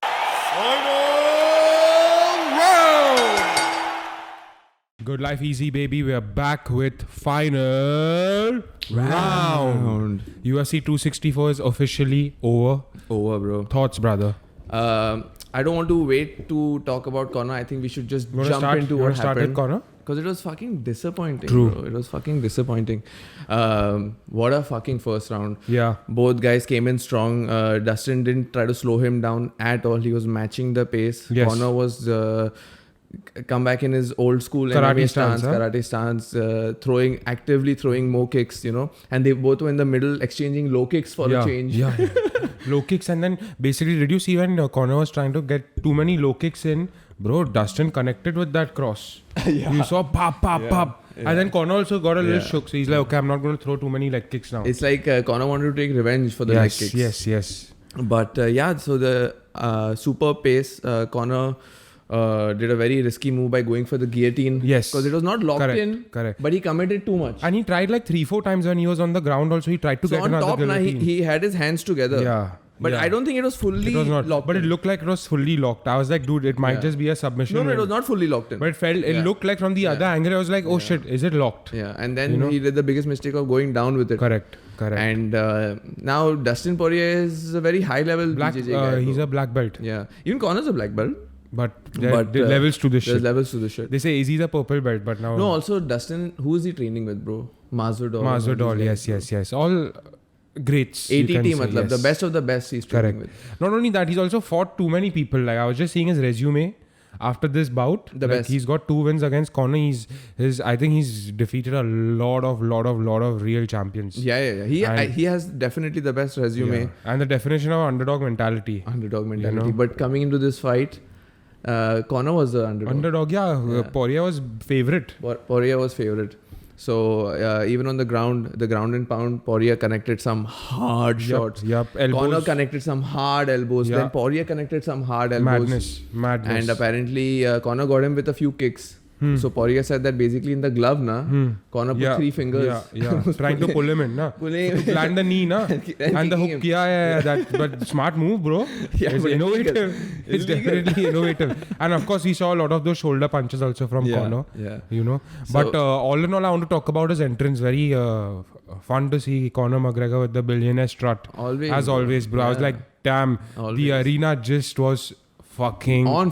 Good life, easy, baby. We're back with final round. UFC 264 is officially over. Over, bro. Thoughts, brother? I don't want to wait to talk about Conor. I think we should just jump into what start with happened. Conor? Because it was fucking disappointing, True. bro. It was fucking disappointing. What a fucking first round. Yeah. Both guys came in strong. Dustin didn't try to slow him down at all. He was matching the pace. Yes. Conor was come back in his old school Karate MMA stance, huh? karate stance, actively throwing more kicks, and they both were in the middle exchanging low kicks for a change. Yeah. Low kicks, and then basically, did you see when Conor was trying to get too many low kicks in? Bro, Dustin connected with that cross. You saw pop, pop. And then Conor also got a little shook. So he's like, okay, I'm not going to throw too many leg kicks now. It's like Conor wanted to take revenge for the leg kicks. Yes. But so the super pace, Conor did a very risky move by going for the guillotine. Yes. Because it was not locked in. Correct. But he committed too much. And he tried like 3-4 times when he was on the ground also. He tried to So get on another top, guillotine. he had his hands together. Yeah. But yeah. I don't think it was fully It was not locked But in. it looked like it was fully locked. I was like, dude, it might just be a submission. No, it was not fully locked in. But it looked like from the other angle, I was like, oh shit, is it locked? Yeah, and then he did the biggest mistake of going down with it. Correct. And now Dustin Poirier is a very high level BJJ guy. He's bro. a black belt. Yeah. Even Conor's a black belt. But there are levels to this There's shit. levels to this shit. They say Izzy's a purple belt, but now... No, also Dustin, who is he training with, bro? Masvidal. Masvidal, yes. All greats. you can ATT, say, matlab, the yes. best of the best he's training Correct. with. Not only that, he's also fought too many people. Like I was just seeing his resume after this bout. The like best. He's got 2 wins against Conor. I think he's defeated a lot of real champions. Yeah. He has definitely the best resume. Yeah. And the definition of underdog mentality. Underdog mentality. You know? But coming into this fight, Conor was the underdog. Underdog, yeah. Poirier was favorite. Poirier was favorite. So even on the ground and pound, Poirier connected some hard shots. Yep. Elbows. Conor connected some hard elbows. Yeah. Then Poirier connected some hard elbows. Madness. And apparently Conor got him with a few kicks. So Poirier said that basically in the glove, Conor put 3 fingers. Yeah. Trying to pull him in, na? To land the knee, na? And the hook, but smart move, bro. Yeah, it's but innovative. It's definitely innovative. And of course, we saw a lot of those shoulder punches also from Conor. Yeah. You know. But all in all, I want to talk about his entrance. Very fun to see Conor McGregor with the billionaire strut. Always, bro. I was like, damn, the arena just was fucking on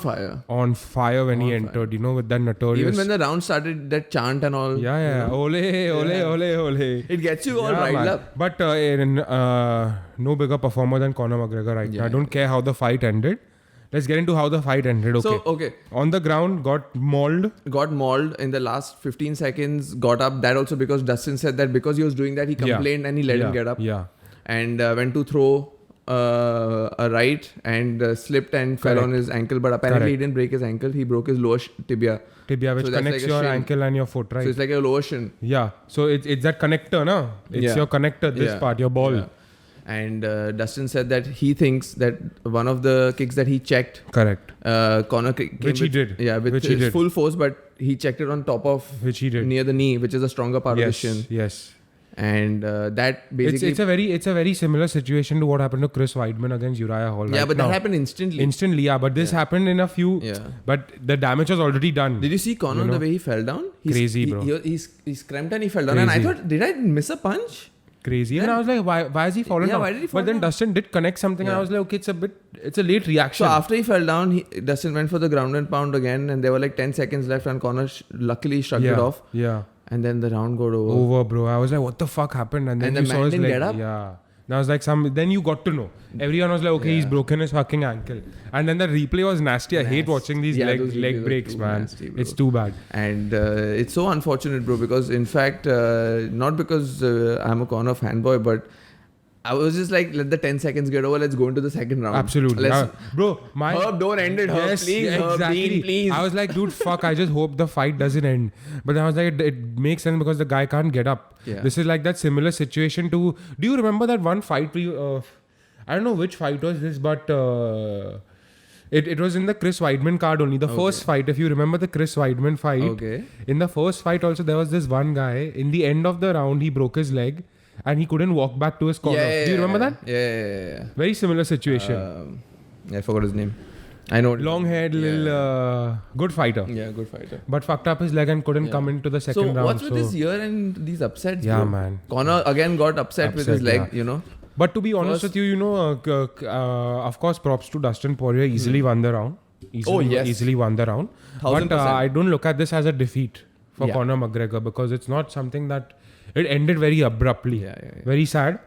fire when he entered, you know, with that notorious. Even when the round started, that chant and all. Yeah. Ole. It gets you all riled up. But no bigger performer than Conor McGregor right now. I don't care how the fight ended. Let's get into how the fight ended. Okay. On the ground, got mauled in the last 15 seconds, got up. That also because Dustin said that because he was doing that, he complained and he let him get up. Yeah. And went to throw a right and slipped and fell on his ankle. But apparently he didn't break his ankle. He broke his lower tibia, which so connects like your shin. ankle and your foot, right? So it's like a lower shin. Yeah. So it's that connector, no? It's your connector, this part, your ball. Yeah. And Dustin said that he thinks that one of the kicks that he checked, Correct. Conor came Which he did. Yeah, with Which he his did. full force, but he checked it on top of Which he did. near the knee, which is a stronger part of the shin. Yes. And that basically it's a very similar situation to what happened to Chris Weidman against Uriah Hall. yeah, right but now. that happened instantly. Instantly, yeah. But this happened in a few. Yeah. But the damage was already done. Did you see Conor the way he fell down? Crazy, bro. He scramped and he fell down. And I thought, did I miss a punch? Crazy. And I was like, why has he fallen down? Why did he fall But then down? Dustin did connect something and I was like, okay, it's a late reaction. So after he fell down, Dustin went for the ground and pound again, and there were like 10 seconds left, and Conor luckily shrugged it off. Yeah. And then the round got over. Bro. I was like, what the fuck happened? And then And you the saw man his didn't leg. get up? Yeah. Then I was like, then you got to know. Everyone was like, okay, he's broken his fucking ankle. And then the replay was nasty. I hate watching these those leg replays breaks, are man. nasty, bro. It's too bad. And it's so unfortunate, bro, because in fact, not because I'm a Conor fanboy, but I was just like, let the 10 seconds get over. Let's go into the second round. Absolutely. Bro, Herb, don't end it, Herb. Yes, please, Herb, exactly. Dean, please. I was like, dude, fuck. I just hope the fight doesn't end. But then I was like, it makes sense because the guy can't get up. Yeah. This is like that similar situation to. Do you remember that one fight? I don't know which fight was this, but it was in the Chris Weidman card only. The first fight, if you remember the Chris Weidman fight. Okay. In the first fight, also there was this one guy. In the end of the round, he broke his leg. And he couldn't walk back to his corner. Do you remember that? Yeah. Very similar situation. I forgot his name. I know. Long haired, little good fighter. Yeah, good fighter. But fucked up his leg and couldn't come into the second round. So what's with this year and these upsets? Yeah, bro? man. Conor again got upset with his leg, you know. But to be honest with you, you know, of course, props to Dustin Poirier. Easily won the round. Easily won the round. 1000%. But I don't look at this as a defeat for Conor McGregor because it's not something that it ended very abruptly. Very sad.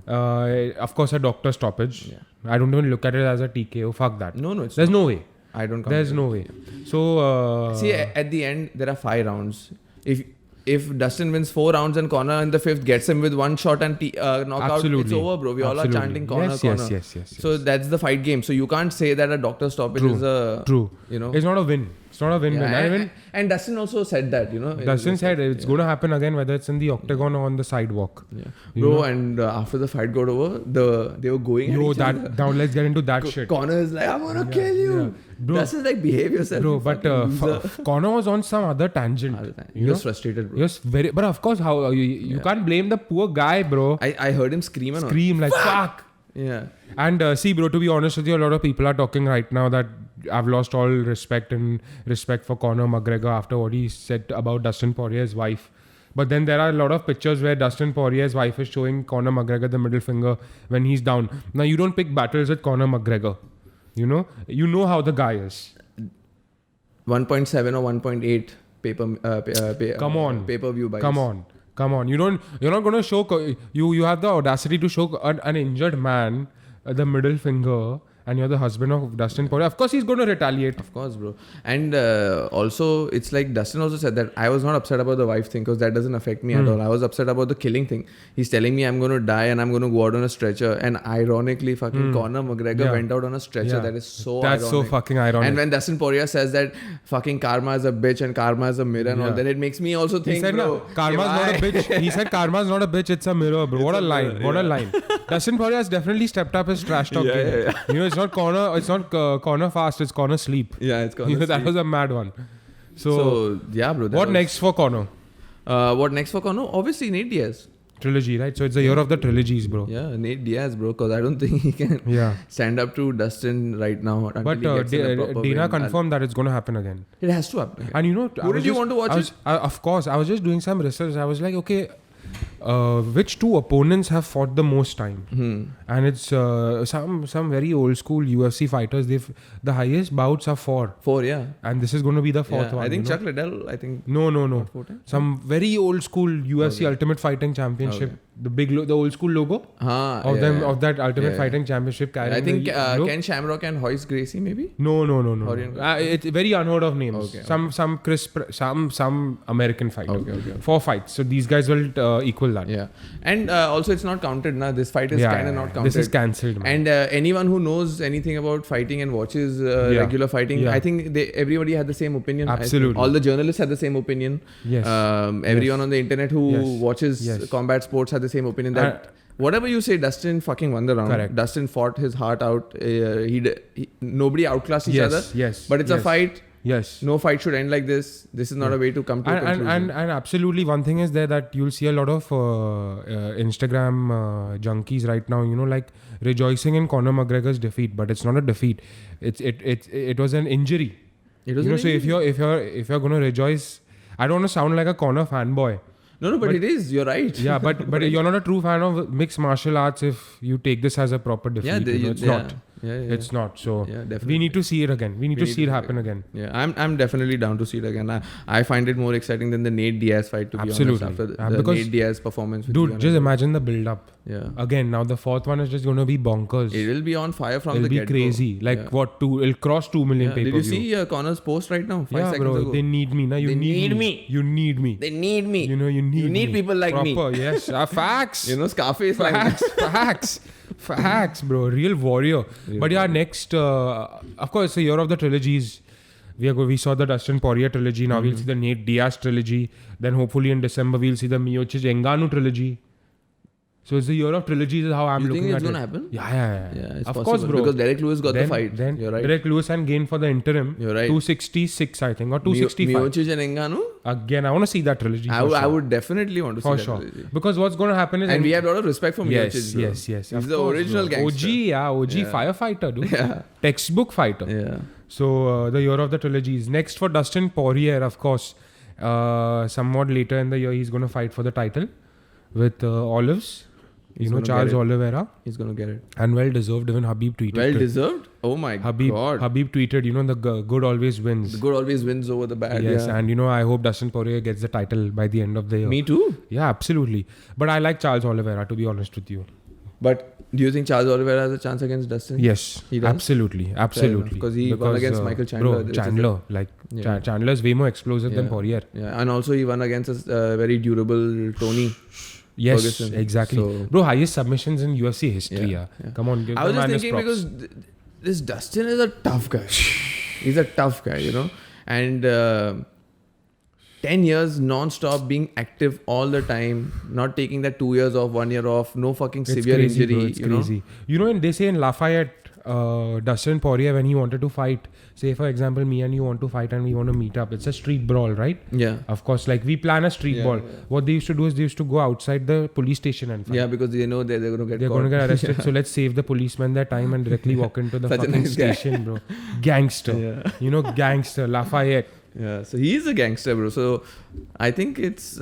Yeah. Of course, a doctor stoppage. Yeah. I don't even look at it as a TKO. Fuck that. No, there's no way. I don't. There's no way. So see, at the end there are 5 rounds. If Dustin wins 4 rounds and Conor in the 5th gets him with one shot and knockout, it's over, bro. We all are chanting Conor. Yes. So that's the fight game. So you can't say that a doctor stoppage is a true. You know, it's not a win. It's not a win-win. And Dustin also said that, you know. Dustin said it's going to happen again, whether it's in the octagon or on the sidewalk. Yeah. Bro, and after the fight got over, they were going. Now let's get into that shit. Conor is like, I'm gonna kill you. Yeah. Bro, Dustin's like, behave yourself. Bro, but Conor was on some other tangent. He was frustrated, bro. But of course, how you can't blame the poor guy, bro. I heard him scream like fuck. Yeah. And see, bro, to be honest with you, a lot of people are talking right now that I've lost all respect for Conor McGregor after what he said about Dustin Poirier's wife. But then there are a lot of pictures where Dustin Poirier's wife is showing Conor McGregor the middle finger when he's down. Now, you don't pick battles with Conor McGregor. You know how the guy is. 1.7 or 1.8 pay-per-view buys. Come on. Come on, you're not going to show you have the audacity to show an injured man the middle finger, and you're the husband of Dustin Poirier. Of course, he's going to retaliate. Of course, bro. And also, it's like Dustin also said that I was not upset about the wife thing because that doesn't affect me at all. I was upset about the killing thing. He's telling me I'm going to die and I'm going to go out on a stretcher. And ironically, fucking Conor McGregor went out on a stretcher. Yeah. That is so That's ironic. so fucking ironic. And when Dustin Poirier says that fucking karma is a bitch and karma is a mirror and all, then it makes me also think, He said, bro, no, karma's not a bitch. He said, karma's not a bitch, it's a mirror, bro. What a line. What a line. Dustin Poirier has definitely stepped up his trash talk game. You know, it's not corner fast, it's corner sleep. Yeah, it's You know, that was a mad one. So yeah, bro. What next for Conor? What next for Conor? Obviously, Nate Diaz. Trilogy, right? So it's the year of the trilogies, bro. Yeah, Nate Diaz, bro. Because I don't think he can stand up to Dustin right now. But Dana confirmed that it's going to happen again. It has to happen again. And you know, Who did you want to watch it? Of course, I was just doing some research. I was like, okay, which two opponents have fought the most time? And it's some very old school UFC fighters. The highest bouts are 4. 4, yeah. And this is going to be the 4th one. I think Chuck Liddell, No. Some very old school UFC Ultimate Fighting Championship. The old school logo of that Ultimate Fighting Championship. I think Ken Shamrock and Hoyce Gracie, maybe. No. It's very unheard of names. Some American fight. Okay. 4 fights. So these guys will equal that. Yeah, and also it's not counted now. This fight is kind of not counted. This is cancelled, man. And anyone who knows anything about fighting and watches regular fighting, I think everybody had the same opinion. Absolutely. All the journalists had the same opinion. Yes. Everyone on the internet who watches combat sports had the same opinion that whatever you say, Dustin fucking won the round. Correct. Dustin fought his heart out. Nobody outclassed each other. Yes. But it's a fight. Yes. No fight should end like this. This is not a way to come to a conclusion. And absolutely, one thing is there that you'll see a lot of Instagram junkies right now, you know, like rejoicing in Conor McGregor's defeat, but it's not a defeat. It was an injury. It was you know, an so injury. if you're gonna rejoice, I don't want to sound like a Conor fanboy. No, but it is. You're right. Yeah, but you're not a true fan of mixed martial arts if you take this as a proper defeat. It's not. Yeah. It's not. So definitely. we need to see it again. We need to see it happen again. Yeah, I'm definitely down to see it again. I find it more exciting than the Nate Diaz fight, to be honest. After the Nate Diaz performance. Dude, just imagine the build up. Yeah. Again, now the 4th one is just going to be bonkers. It will be on fire from the get-go. It'll be crazy. Like what? It'll cross 2 million pay-per-view. Did you see Conor's post right now? 5 seconds bro. ago. They need me. You need me. You need me. They need me. You know, you need people like proper, me. Yes. Facts. You know, Scarface. Facts, bro. Real warrior. But next, of course, the year of the trilogies. We saw the Dustin Poirier trilogy. Now we'll see the Nate Diaz trilogy. Then hopefully in December we'll see the Miocic Ngannou trilogy. So it's the year of trilogies is how I'm looking at it. You think it's going to happen? Yeah. It's of possible, course, bro. Because Derek Lewis got the fight. Then You're right. Derek Lewis and Gain for the interim. You're right. 266, I think, or 265. Miocic and Ngannou? Again, I want to see that trilogy. I would definitely want to see that trilogy. Because what's going to happen is... And we have a lot of respect for Miocic, bro. Yes. He's the original gangster. OG firefighter, dude. Yeah. Textbook fighter. Yeah. So, the year of the trilogies. Next for Dustin Poirier, of course. Somewhat later in the year, he's going to fight for the title with Olives. Charles Oliveira. He's going to get it. And well deserved. Even Habib tweeted. Well deserved? Oh my God. Habib tweeted, the good always wins. The good always wins over the bad. Yes, and I hope Dustin Poirier gets the title by the end of the year. Me too. Yeah, absolutely. But I like Charles Oliveira, to be honest with you. But do you think Charles Oliveira has a chance against Dustin? Yes, he does? Absolutely. Because he won against Michael Chandler. Chandler's way more explosive than Poirier. Yeah, and also he won against a very durable Tony. Yes, Ferguson. exactly. So, bro, highest submissions in UFC history. Yeah. Come on, give I was the man just thinking his because this Dustin is a tough guy. He's a tough guy, And 10 years non-stop being active all the time, not taking that 2 years off, 1 year off, no fucking severe injury. Bro, it's crazy. And they say in Lafayette, Dustin Poirier, when he wanted to fight, say for example, me and you want to fight and we want to meet up. It's a street brawl, right? Yeah. Of course, like we plan a street brawl. Yeah. What they used to do is they used to go outside the police station and fight. Yeah, because they know they're going to get going to get arrested. So let's save the policemen their time and directly walk into the fucking station, bro. Gangster. Gangster. Lafayette. Yeah, so he's a gangster, bro. So I think it's...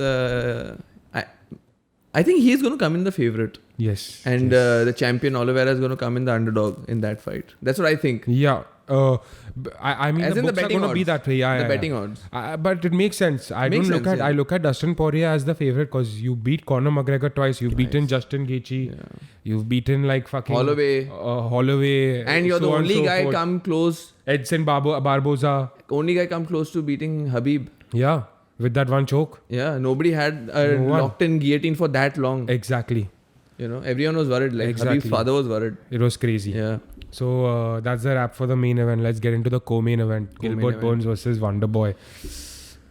I think he's going to come in the favorite. Yes. And the champion Oliveira is going to come in the underdog in that fight. That's what I think. Yeah. I mean, As the in the books are betting going to be odds. that way. Yeah, The yeah, betting yeah. odds. But it makes sense. I Makes don't look sense, at. I yeah. look at Dustin Poirier as the favorite because you beat Conor McGregor twice. You've beaten Justin Gaethje. Yeah. You've beaten like fucking Holloway. Holloway. And you're so the on only so guy forth. come close. Edson Barboza. Only guy come close to beating Habib. Yeah, with that one choke. Yeah, nobody had a No one. locked-in guillotine for that long. Exactly. You know, everyone was worried. Like Exactly. Habib's father was worried. It was crazy. Yeah. So that's the wrap for the main event. Let's get into the co-main event. Gilbert event. Burns versus Wonderboy.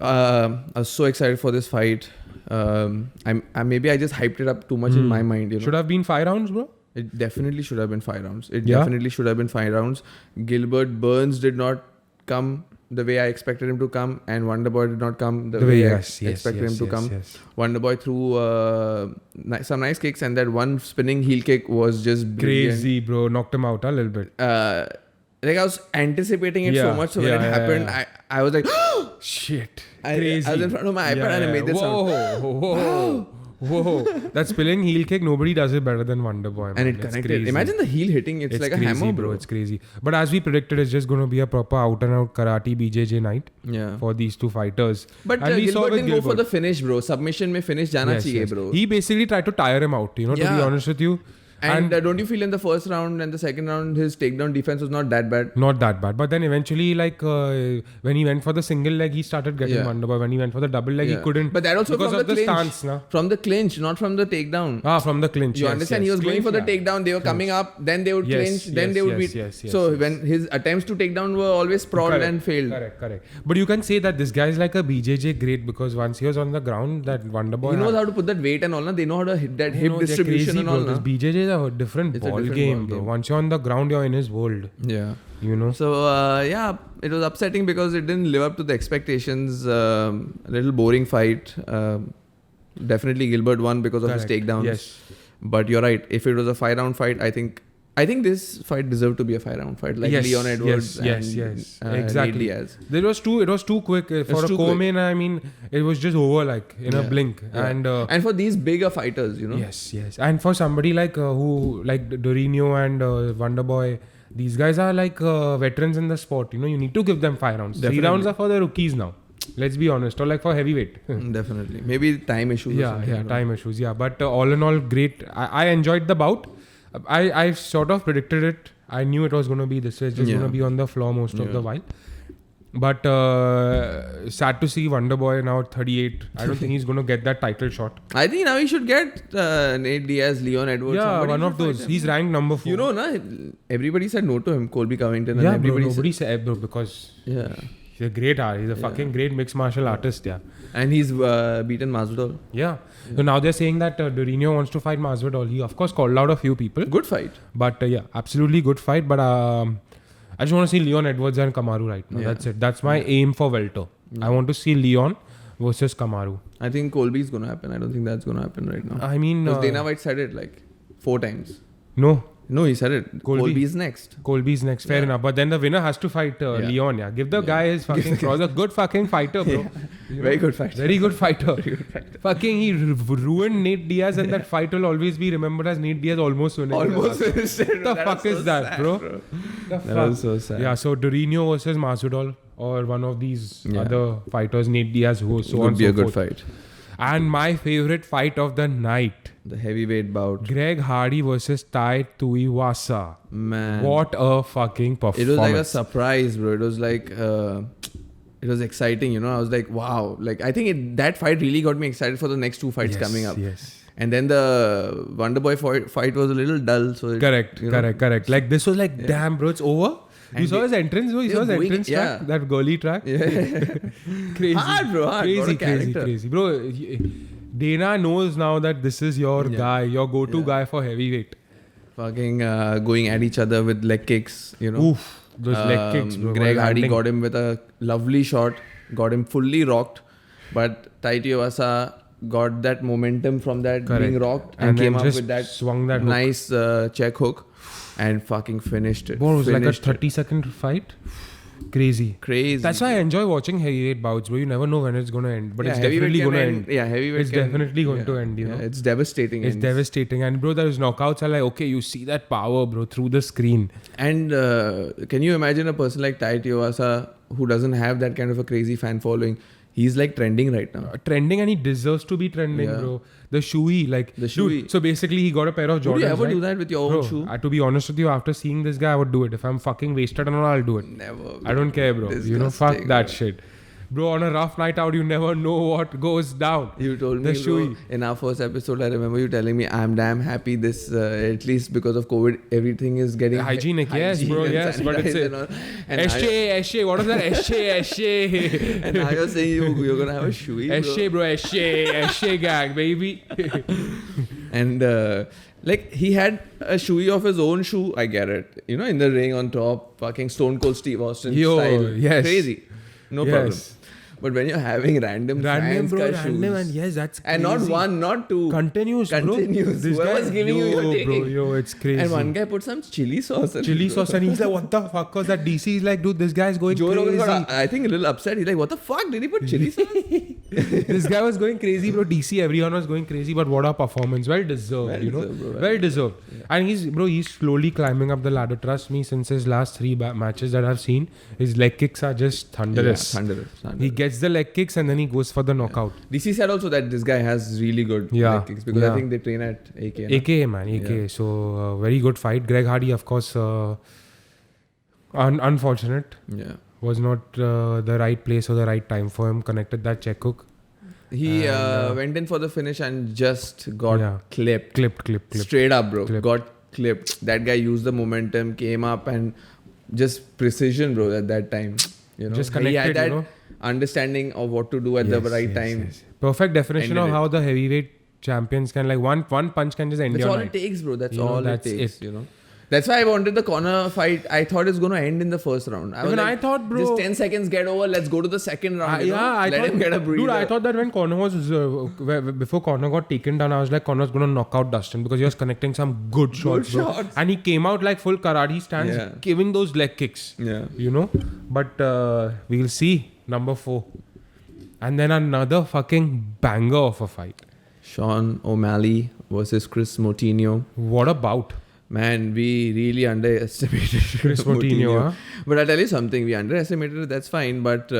I was so excited for this fight. Maybe I just hyped it up too much in my mind. You know, Should have been 5 rounds, bro. it definitely should have been 5 rounds. It Yeah? definitely should have been 5 rounds. Gilbert Burns did not come the way I expected him to come, and Wonderboy did not come the way I expected him to come. Yes. Wonderboy threw some nice kicks, and that one spinning heel kick was just brilliant. Crazy, bro. Knocked him out a little bit. Like I was anticipating it so Yeah, much, so when yeah, it yeah, happened, yeah. I was like, Shit. I Crazy. was in front of my iPad and I made this sound. Whoa. That spilling heel kick, nobody does it better than Wonderboy. And it connected. Imagine the heel hitting. It's like crazy, a hammer, bro. It's crazy. But as we predicted, it's just going to be a proper out and out karate BJJ night Yeah. for these two fighters. But And we saw Gilbert with didn't go for Gilbert. the finish, bro. Submission mein finish jana Yes, chahiye, yes. bro. He basically tried to tire him out, to be Yeah. honest with you. And don't you feel in the first round and the second round, his takedown defense was not that bad? Not that bad. But then eventually, like, when he went for the single leg, he started getting Yeah. Wonderboy. When he went for the double leg, Yeah. he couldn't. But that also because from of the clinch. stance, na? From the clinch, not from the takedown. From the clinch. You yes, understand? yes. He was going Clinch, for the yeah. takedown. They were coming up, then they would Yes, clinch, then yes, they would yes, beat. yes, yes, So yes. when his attempts to take down were always sprawled Correct, and failed. Correct. But you can say that this guy is like a BJJ great because once he was on the ground, that Wonderboy. He knows how to put that weight and all. Na? They know how to hit that hip they're distribution crazy, and all. bro. This Na? BJJ is a different It's a ball different game, ball bro. game. Once you're on the ground, you're in his world. Yeah. You know. So yeah, it was upsetting because it didn't live up to the expectations. A little boring fight. Definitely Gilbert won because of his Correct. takedowns. Yes. But you're right. If it was a 5-round fight, I think this fight deserved to be a 5-round fight, like Yes, Leon Edwards yes, and exactly. Nate Diaz. It was too quick for a too co-main. I mean, it was just over like in a Yeah. blink. Yeah. And for these bigger fighters, you know. yes, and for somebody like who like Dorino and Wonderboy, these guys are like veterans in the sport. You know, you need to give them 5 rounds. Definitely. 3 rounds are for the rookies now. Let's be honest, or like for heavyweight. Definitely. Maybe time issues. or something, you know. Time issues. Yeah, but all in all, great. I enjoyed the bout. I sort of predicted it. I knew it was going to be this way. It's just Yeah. going to be on the floor most of Yeah. the while. But sad to see Wonderboy now at 38. I don't think he's going to get that title shot. I think now he should get Nate Diaz, Leon Edwards. Yeah, somebody one should of those. fight him. He's ranked number 4. You know, na, everybody said no to him, Colby Covington. And yeah, bro, everybody nobody said bro because yeah. he's a great art. He's a fucking great mixed martial artist. Yeah. And he's beaten Masvidal. Yeah. So now they're saying that Dorino wants to fight Masvidal. He of course called out a few people. Good fight. But yeah, absolutely good fight. But I just want to see Leon Edwards and Kamaru right now. Yeah. That's it. That's my aim for welter. I want to see Leon versus Kamaru. I think Colby is going to happen. I don't think that's going to happen right now. I mean, Because Dana White said it like 4 times. no, No, he said it. Colby is next. Colby's next. Fair Yeah. enough. But then the winner has to fight Leon. Yeah, give the guy his fucking cross. A good fucking fighter, bro. You know? Very good fight. Very good fighter. Fucking he ruined Nate Diaz, and that fight will always be remembered as Nate Diaz almost winning. Almost finished it. What the fuck is that, bro? The That fuck? was so sad. Yeah, so Dorino versus Masvidal or one of these Yeah. other fighters, Nate Diaz, who so on Would be so a good forth. fight. And my favorite fight of the night, The heavyweight bout. Greg Hardy versus Tai Tuivasa. Man. What a fucking It performance! was like a surprise, bro. It was like... it was exciting, you know. I was like, wow. Like, I think that fight really got me excited for the next 2 fights coming up. Yes. And then the Wonderboy fight was a little dull. So it, Correct. you know, Correct. Like this was like, damn, bro, it's over. You And saw his entrance, bro. You they saw were his going- entrance track, yeah. that goalie track. Crazy. Hard, bro. Hard. What a character. Crazy, bro. Dana knows now that this is your guy, your go-to guy for heavyweight. Fucking going at each other with leg kicks, you know. Oof, those leg kicks, bro. Greg were Hardy landing. got him with a lovely shot, got him fully rocked, but Tai Tuivasa got that momentum from that Correct. being rocked And and then came up just with that swung that hook. nice check hook and fucking finished it. Bro, it was like a Finished it. 30-second fight. Crazy. Crazy. That's why I enjoy watching heavyweight bouts, bro. You never know when it's going to end. But Yeah, it's heavyweight definitely can going to end. end. Yeah, heavyweight It's definitely going to end, you know. It's devastating. It's ends. devastating. And bro, those knockouts are like, okay, you see that power, bro, through the screen. And can you imagine a person like Tai Tuivasa who doesn't have that kind of a crazy fan following? He's like trending right now. Trending, and he deserves to be trending, Yeah. bro. The shoey, like The dude, shoey. so basically, he got a pair of Jordans. Would you ever right? do that with your Bro, own shoe? to be honest with you, after seeing this guy, I would do it. If I'm fucking wasted or not, I'll do it. Never. I don't care, bro. You know, fuck Disgusting, that bro. shit. Bro, on a rough night out, you never know what goes down. You told The me, bro, shoey. in our first episode, I remember you telling me, I'm damn happy this, at least because of COVID, everything is getting... Hygienic, yes, bro, and yes. But it's sanitized and all. And Esche, what is that? Esche. And now you're saying you're going to have a shoey, bro. Esche gang, baby. And like he had a shoey of his own shoe. I get it. You know, in the ring on top, fucking Stone Cold Steve Austin Yo, style. yes. Crazy. No Yes. problem. But when you're having random fans bro, ka random, shoes, and yes, that's crazy. and not one, not two, Continuous, bro. continuous. This Whoever's guy, giving you, you're bro, taking. yo, it's crazy. And one guy put some chili sauce. in it, Chili bro. sauce, and he's like, what the fuck? Cause that DC is like, dude, this guy's going Joe Rogan crazy. got, I think, a little upset. He's like, what the fuck? Did he put chili sauce? This guy was going crazy, bro. DC, everyone was going crazy, but what a performance. Well deserved, Well you know. deserved, bro. Well deserved. And he's slowly climbing up the ladder. Trust me, since his last three matches that I've seen, his leg kicks are just thunderous. Thunderous. He gets the leg kicks and then he goes for the knockout. DC said also that this guy has really good leg kicks because I think they train at AK. na? AKA, man, AKA. So, very good fight. Greg Hardy, of course, unfortunate. Yeah. Was not the right place or the right time for him. Connected that check hook. He went in for the finish and just got clipped. Clipped. Straight up, bro. Clipped. Got clipped. That guy used the momentum, came up and just precision, bro, at that time. You know, Just he had connected, that you know. understanding of what to do at the right time. Yes. Perfect definition Ended of it. how the heavyweight champions can, like, one punch can just end That's your all night. it takes, bro. That's You know, all that's it takes, it. you know. That's why I wanted the Conor fight. I thought it's going to end in the first round. I was Even like, I thought, bro- just 10 seconds, get over. Let's go to the second round. you know? I Let thought, him get a breather. dude, I thought that when Conor was before Conor got taken down, I was like, Conor's gonna knock out Dustin because he was connecting some good shots, bro. shots. And he came out like full karate stance, Yeah. giving those leg kicks. Yeah. You know, but we'll see. Number 4, and then another fucking banger of a fight. Sean O'Malley versus Chris Moutinho. What a bout! Man, we really underestimated Chris Moutinho, huh? But I'll tell you something. We underestimated it. That's fine. But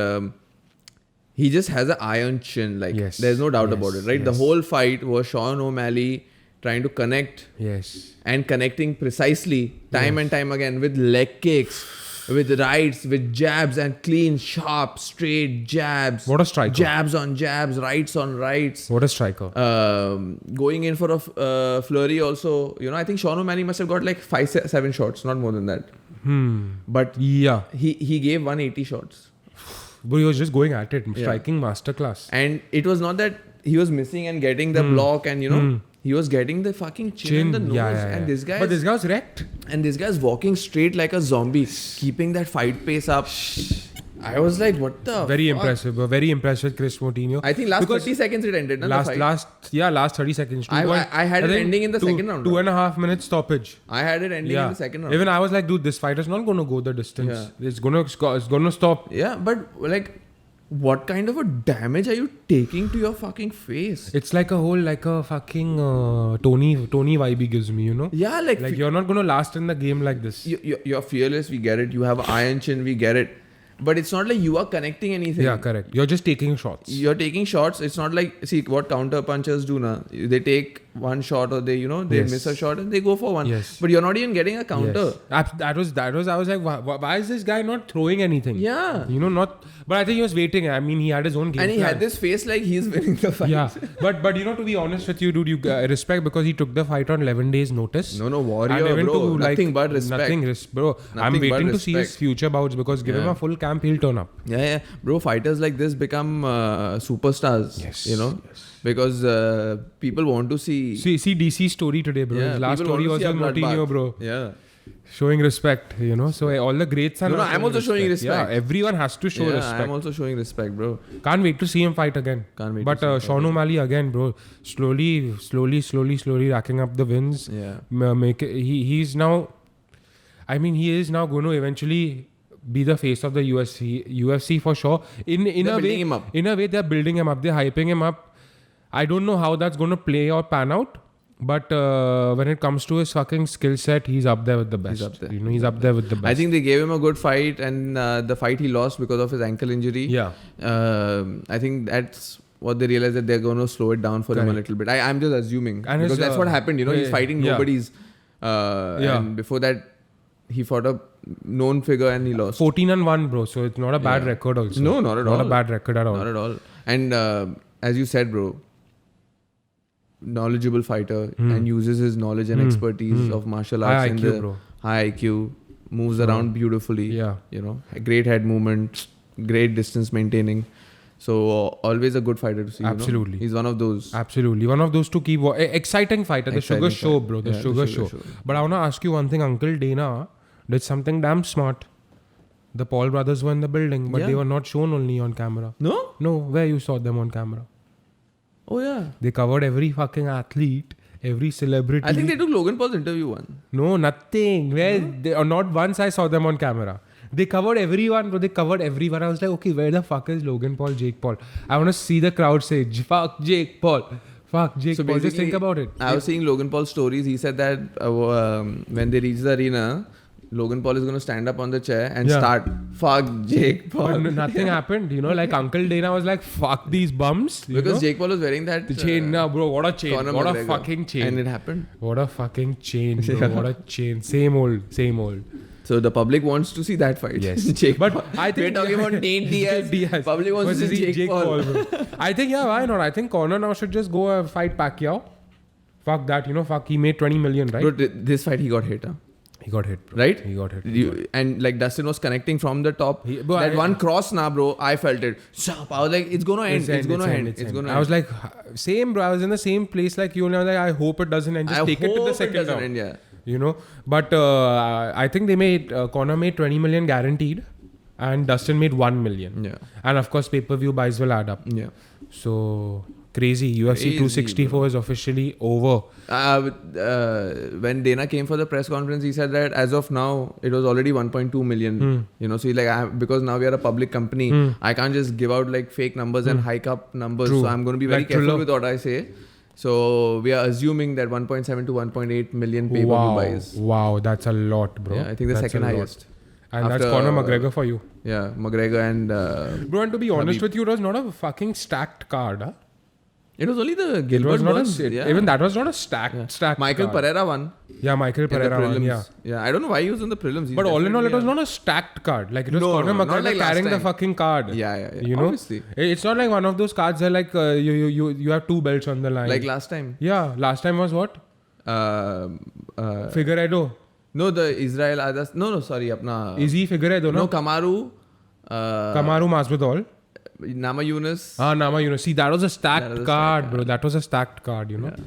he just has an iron chin. Like, Yes. there's no doubt Yes. about it, right? The Yes. whole fight was Sean O'Malley trying to connect Yes. and connecting precisely time and time again with leg kicks, with rights, with jabs and clean, sharp, straight jabs. What a striker. Jabs on jabs, rights on rights. What a striker! Going in for a flurry also, you know, I think Sean O'Malley must have got like 5-7 shots, not more than that. But Yeah, he gave 180 shots. but he was just going at it, striking masterclass. And it was not that he was missing and getting the block and, you know, he was getting the fucking chin and the nose. And this guy But this guy was wrecked. And this guy's walking straight like a zombie, keeping that fight pace up. I was like, what the Very fuck? impressive. Very impressed with Chris Moutinho. I think last Because 30 seconds it ended, na, the fight. last 30 seconds. I had it think ending in the second round, bro. 2.5 minutes stoppage. I had it ending in the second round. Even I was like, dude, this fight is not going to go the distance. It's going to stop. Yeah, but like, what kind of a damage are you taking to your fucking face? It's like a fucking Tony vibe he gives me, you know? Yeah, like Like, you're not going to last in the game like this. you're fearless, we get it. You have an iron chin, we get it. But it's not like you are connecting anything. Yeah, correct. You're just taking shots. You're taking shots. It's not like, see, what counter punchers do now. They take one shot or they Yes. miss a shot and they go for one. Yes. But you're not even getting a counter. Yes. That was. I was like, why is this guy not throwing anything? Yeah. You know, not. But I think he was waiting. I mean, he had his own game And he plan. had this face like he's winning the fight. Yeah, but you know, to be honest with you, dude, you respect because he took the fight on 11 days notice. No, warrior, And even bro. to, Nothing but respect. Bro. I'm Nothing but waiting to see his respect. future bouts because give him a full camp, he'll turn up. Yeah. Bro, fighters like this become superstars. Yes, You know? Because people want to see... See DC's story today, bro. Yeah, His last people want story to was see a with Moutinho, bloodbath. bro. Yeah. Showing respect, you know. So all the greats are No, now I'm also showing respect. Yeah, everyone has to show respect. I'm also showing respect, bro. Can't wait to see him fight again. Can't wait But to see him fight Sean O'Malley again, bro. Slowly racking up the wins. Yeah. He's now. I mean, he is now going to eventually be the face of the UFC for sure. In They're a way, building him up. in a way, they're building him up. They're hyping him up. I don't know how that's going to play or pan out. But when it comes to his fucking skill set, he's up there with the best. He's up there. You know, he's up there with the best. I think they gave him a good fight, and the fight he lost because of his ankle injury. Yeah. I think that's what they realized, that they're going to slow it down for him a little bit. I'm just assuming, And because his, that's what happened. You know, he's fighting yeah. nobody's. And before that, he fought a known figure and he lost. 14-1, bro. So it's not a bad record also. No, not at all. Not a bad record at all. Not at all. And as you said, bro, knowledgeable fighter and uses his knowledge and expertise of martial arts High in IQ, the bro. high IQ, moves around beautifully. Yeah. You know, great head movement, great distance maintaining. So always a good fighter to see. Absolutely. You know? He's one of those. Absolutely. One of those to keep... exciting fighter. The Exciting Sugar Show, fight. bro. The Yeah, Sugar Show. But I want to ask you one thing. Uncle Dana did something damn smart. The Paul brothers were in the building, but Yeah. they were not shown only on camera. No? No, where you saw them on camera? Oh yeah. They covered every fucking athlete, every celebrity. I think they took Logan Paul's interview one. No, nothing. Where they, or not once I saw them on camera. They covered everyone, bro. They covered everyone. I was like, okay, where the fuck is Logan Paul, Jake Paul? I want to see the crowd say, fuck Jake Paul. Fuck Jake So Paul. Just basically, think about it. I was seeing Logan Paul's stories. He said that when they reach the arena, Logan Paul is going to stand up on the chair and start, fuck Jake Paul. But nothing happened, you know, like Uncle Dana was like, fuck these bums. You Because know? Jake Paul was wearing that The chain, now, bro, what a chain. Conor What a McGregor. fucking chain. And it happened. What a fucking chain, bro. What a chain. Same old. So the public wants to see that fight. Yes. Jake But Paul. I think we're talking about Nate Diaz. Public wants to versus see Jake Paul. bro. I think, yeah, why not? I think Conor now should just go fight Pacquiao. Fuck that, you know, he made 20 million, right? Bro, this fight he got hit, huh? He got hit, bro. Right? He got hit. And like Dustin was connecting from the top. Bro, that one cross now, bro, I felt it. Sharp. I was like, it's gonna end. It's gonna end. I was like, same, bro. I was in the same place like you. And I was like, I hope it doesn't end. Just take it to the second round. End, yeah. You know, but I think they made Conor made 20 million guaranteed, and Dustin made 1 million. Yeah. And of course, pay-per-view buys will add up. Yeah. So crazy. UFC Crazy, 264 is officially over. When Dana came for the press conference, he said that as of now, it was already 1.2 million. You know, so he's like, because now we are a public company, I can't just give out like fake numbers and hike up numbers. True. So I'm going to be very Like careful Triller. with what I say. So we are assuming that 1.7 to 1.8 million pay-per-view buys. Wow, that's a lot, bro. Yeah, I think the That's second a lot. highest. And that's After, Conor McGregor for you. Yeah, McGregor and Bro, and to be honest Khabib. with you, it was not a fucking stacked card. Huh? it was only the It Gilbert was not one. even that was not a stacked Michael card. Pereira won. Yeah, Michael in the Pereira won, prelims. yeah. I don't know why he was in the prelims. He's But all in all, it definitely was not a stacked card. Like it was No, Conor no, not McGregor like last carrying the time. fucking card. Yeah. You know, Obviously. It's not like one of those cards where like you have two belts on the line. Like last time. Yeah, last time was what? Figueiredo. No, the Israel Adas. No, sorry. Apna. Izzy Figueiredo, No, no? Kamaru. Kamaru Masvidal. Nama Yunus. Nama, you know. See, that was a stacked That was a card, stacked bro. That was a stacked card, you know. That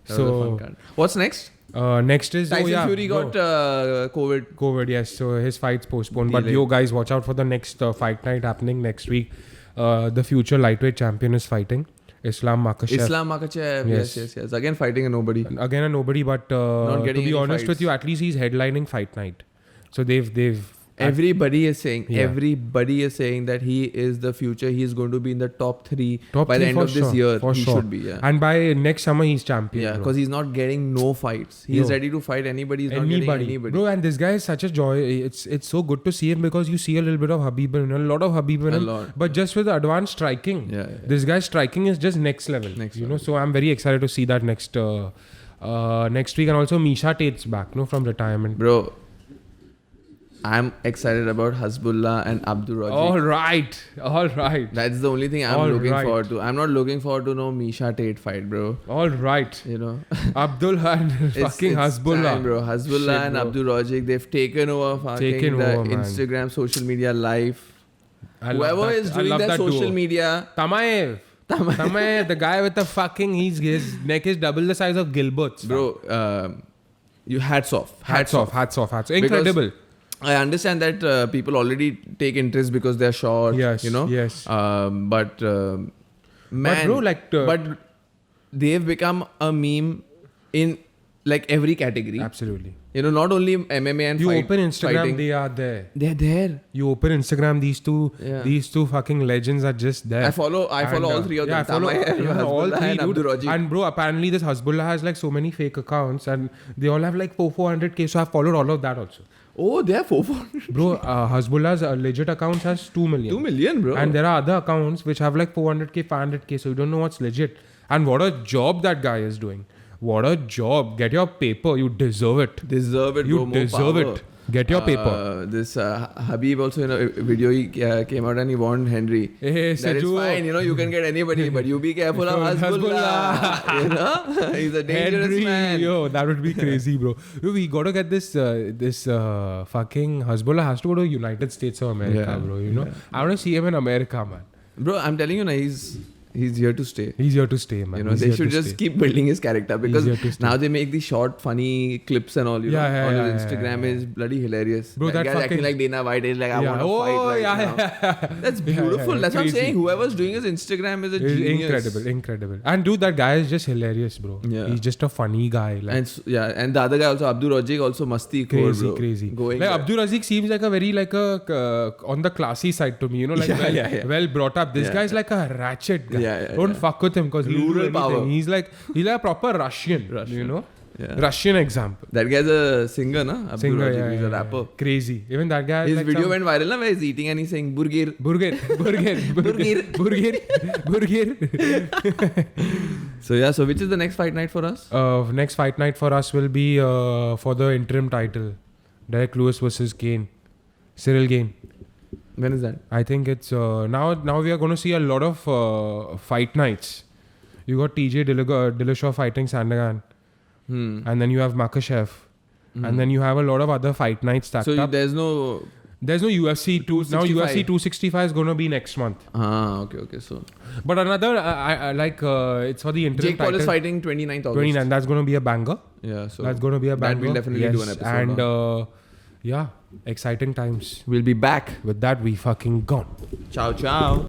was a fun card. What's next? Next is Tyson Fury bro. got COVID. COVID, yes. So his fight's postponed. But Delayed. yo, guys, watch out for the next fight night happening next week. The future lightweight champion is fighting. Islam Makhachev. Islam Makhachev. Yes. Again, fighting a nobody. Again, a nobody, but to getting be any honest fights. with you, at least he's headlining fight night. So they've Everybody is saying that he is the future. He is going to be in the top 3 by the end of this year. He should be. Yeah. And by next summer, he's champion. Yeah, bro. because he's not getting no fights. He is ready to fight anybody. He's not getting anybody. Bro, and this guy is such a joy. It's so good to see him because you see a little bit of Habib in him, a lot of Habib in him. But just with advanced striking. Yeah. This guy's striking is just next level. You know, so I'm very excited to see that next week. And also Misha Tate's back, from retirement. Bro, I'm excited about Hasbullah and Abdul Rajic. All right. That's the only thing I'm looking forward to. I'm not looking forward to no Misha Tate fight, bro. All right. You know, Abdul and fucking it's Hasbullah. time, bro. Hasbullah Shit, and bro. Abdul Rajic, they've taken over fucking the man. Instagram, social media life. I love Whoever that. is I doing love that that social duo. media, Tamaev, the guy with the fucking, his neck is double the size of Gilbert's. bro, you hats off. Hats off. Incredible. I understand that people already take interest because they're short. Yes, you know. yes. But man, bro, like, but they've become a meme in like every category. Absolutely. You know, not only MMA and You fight, open Instagram, fighting. they are there. They're there. You open Instagram, these Yeah. two fucking legends are just there. I follow And, all three of yeah, them. I follow Tamay, all Hasbullah three, and dude. Abdul Rajiv. And bro, apparently this Hasbullah has like so many fake accounts, and they all have like 400k. So I followed all of that also. Oh, they are 400. Bro, Hasbullah's legit accounts has 2 million. 2 million, bro. And there are other accounts which have like 400k, 500k. So you don't know what's legit. And what a job that guy is doing. What a job. Get your paper. You deserve it. Deserve it, You bro. More deserve power. it. Get your paper. This Habib also in a video he came out and he warned Henry. Hey, That is Seju. fine, you know, you can get anybody, but you be careful of Hasbullah. You know, he's a dangerous Henry, man. yo, that would be crazy, bro. Yo, we gotta get this fucking Hasbullah has to go to United States of America, Yeah, bro. You know, I want to see him in America, man. Bro, I'm telling you, he's here to stay. He's here to stay, man. You know, He's they here should to just stay. keep building his character because here to stay. now they make these short, funny clips and all. You know, Yeah, on yeah, his yeah, Instagram yeah. is bloody hilarious. Bro, that guy's acting fucking- like Dana White is like, I want to Oh, fight right yeah, now. yeah. That's Yeah, yeah, beautiful. yeah. That's what I'm Crazy. saying. Whoever's doing his Instagram is a It's genius. incredible. And dude, that guy is just hilarious, bro. Yeah. He's just a funny guy. Like, And the other guy also, Abdul Rajiv, also masti crazy. Going Like there. Abdul Razik seems like a very on the classy side to me, you know, like Yeah. well brought up. This Yeah. guy's like a ratchet guy. Yeah, Don't fuck with him because Rural power. He's like a proper Russian. You know, Yeah. Russian example. That guy's a singer, na? Abdul Singer, Rajiv. yeah, He's yeah, a rapper. yeah. Crazy. Even that guy. His like video some- went viral, na, where he's eating and he's saying, Burger. Burger. So which is the next fight night for us? Next fight night for us will be for the interim title, Derek Lewis versus Kane, Cyril Gane. When is that? I think it's now we are going to see a lot of fight nights. You got TJ Dillashaw fighting Sandagan, and then you have Makachev, and then you have a lot of other fight nights stacked So up. there's no... There's no UFC 2. Now 265. UFC 265 is going to be next month. Okay. So But another, I like it's for the interim Jake Paul title. is fighting 29th August. 29. That's going to be a banger. Yeah, so That's going to be a banger. that we'll definitely do an episode And on. yeah, exciting times. We'll be back. With that, we fucking gone. Ciao.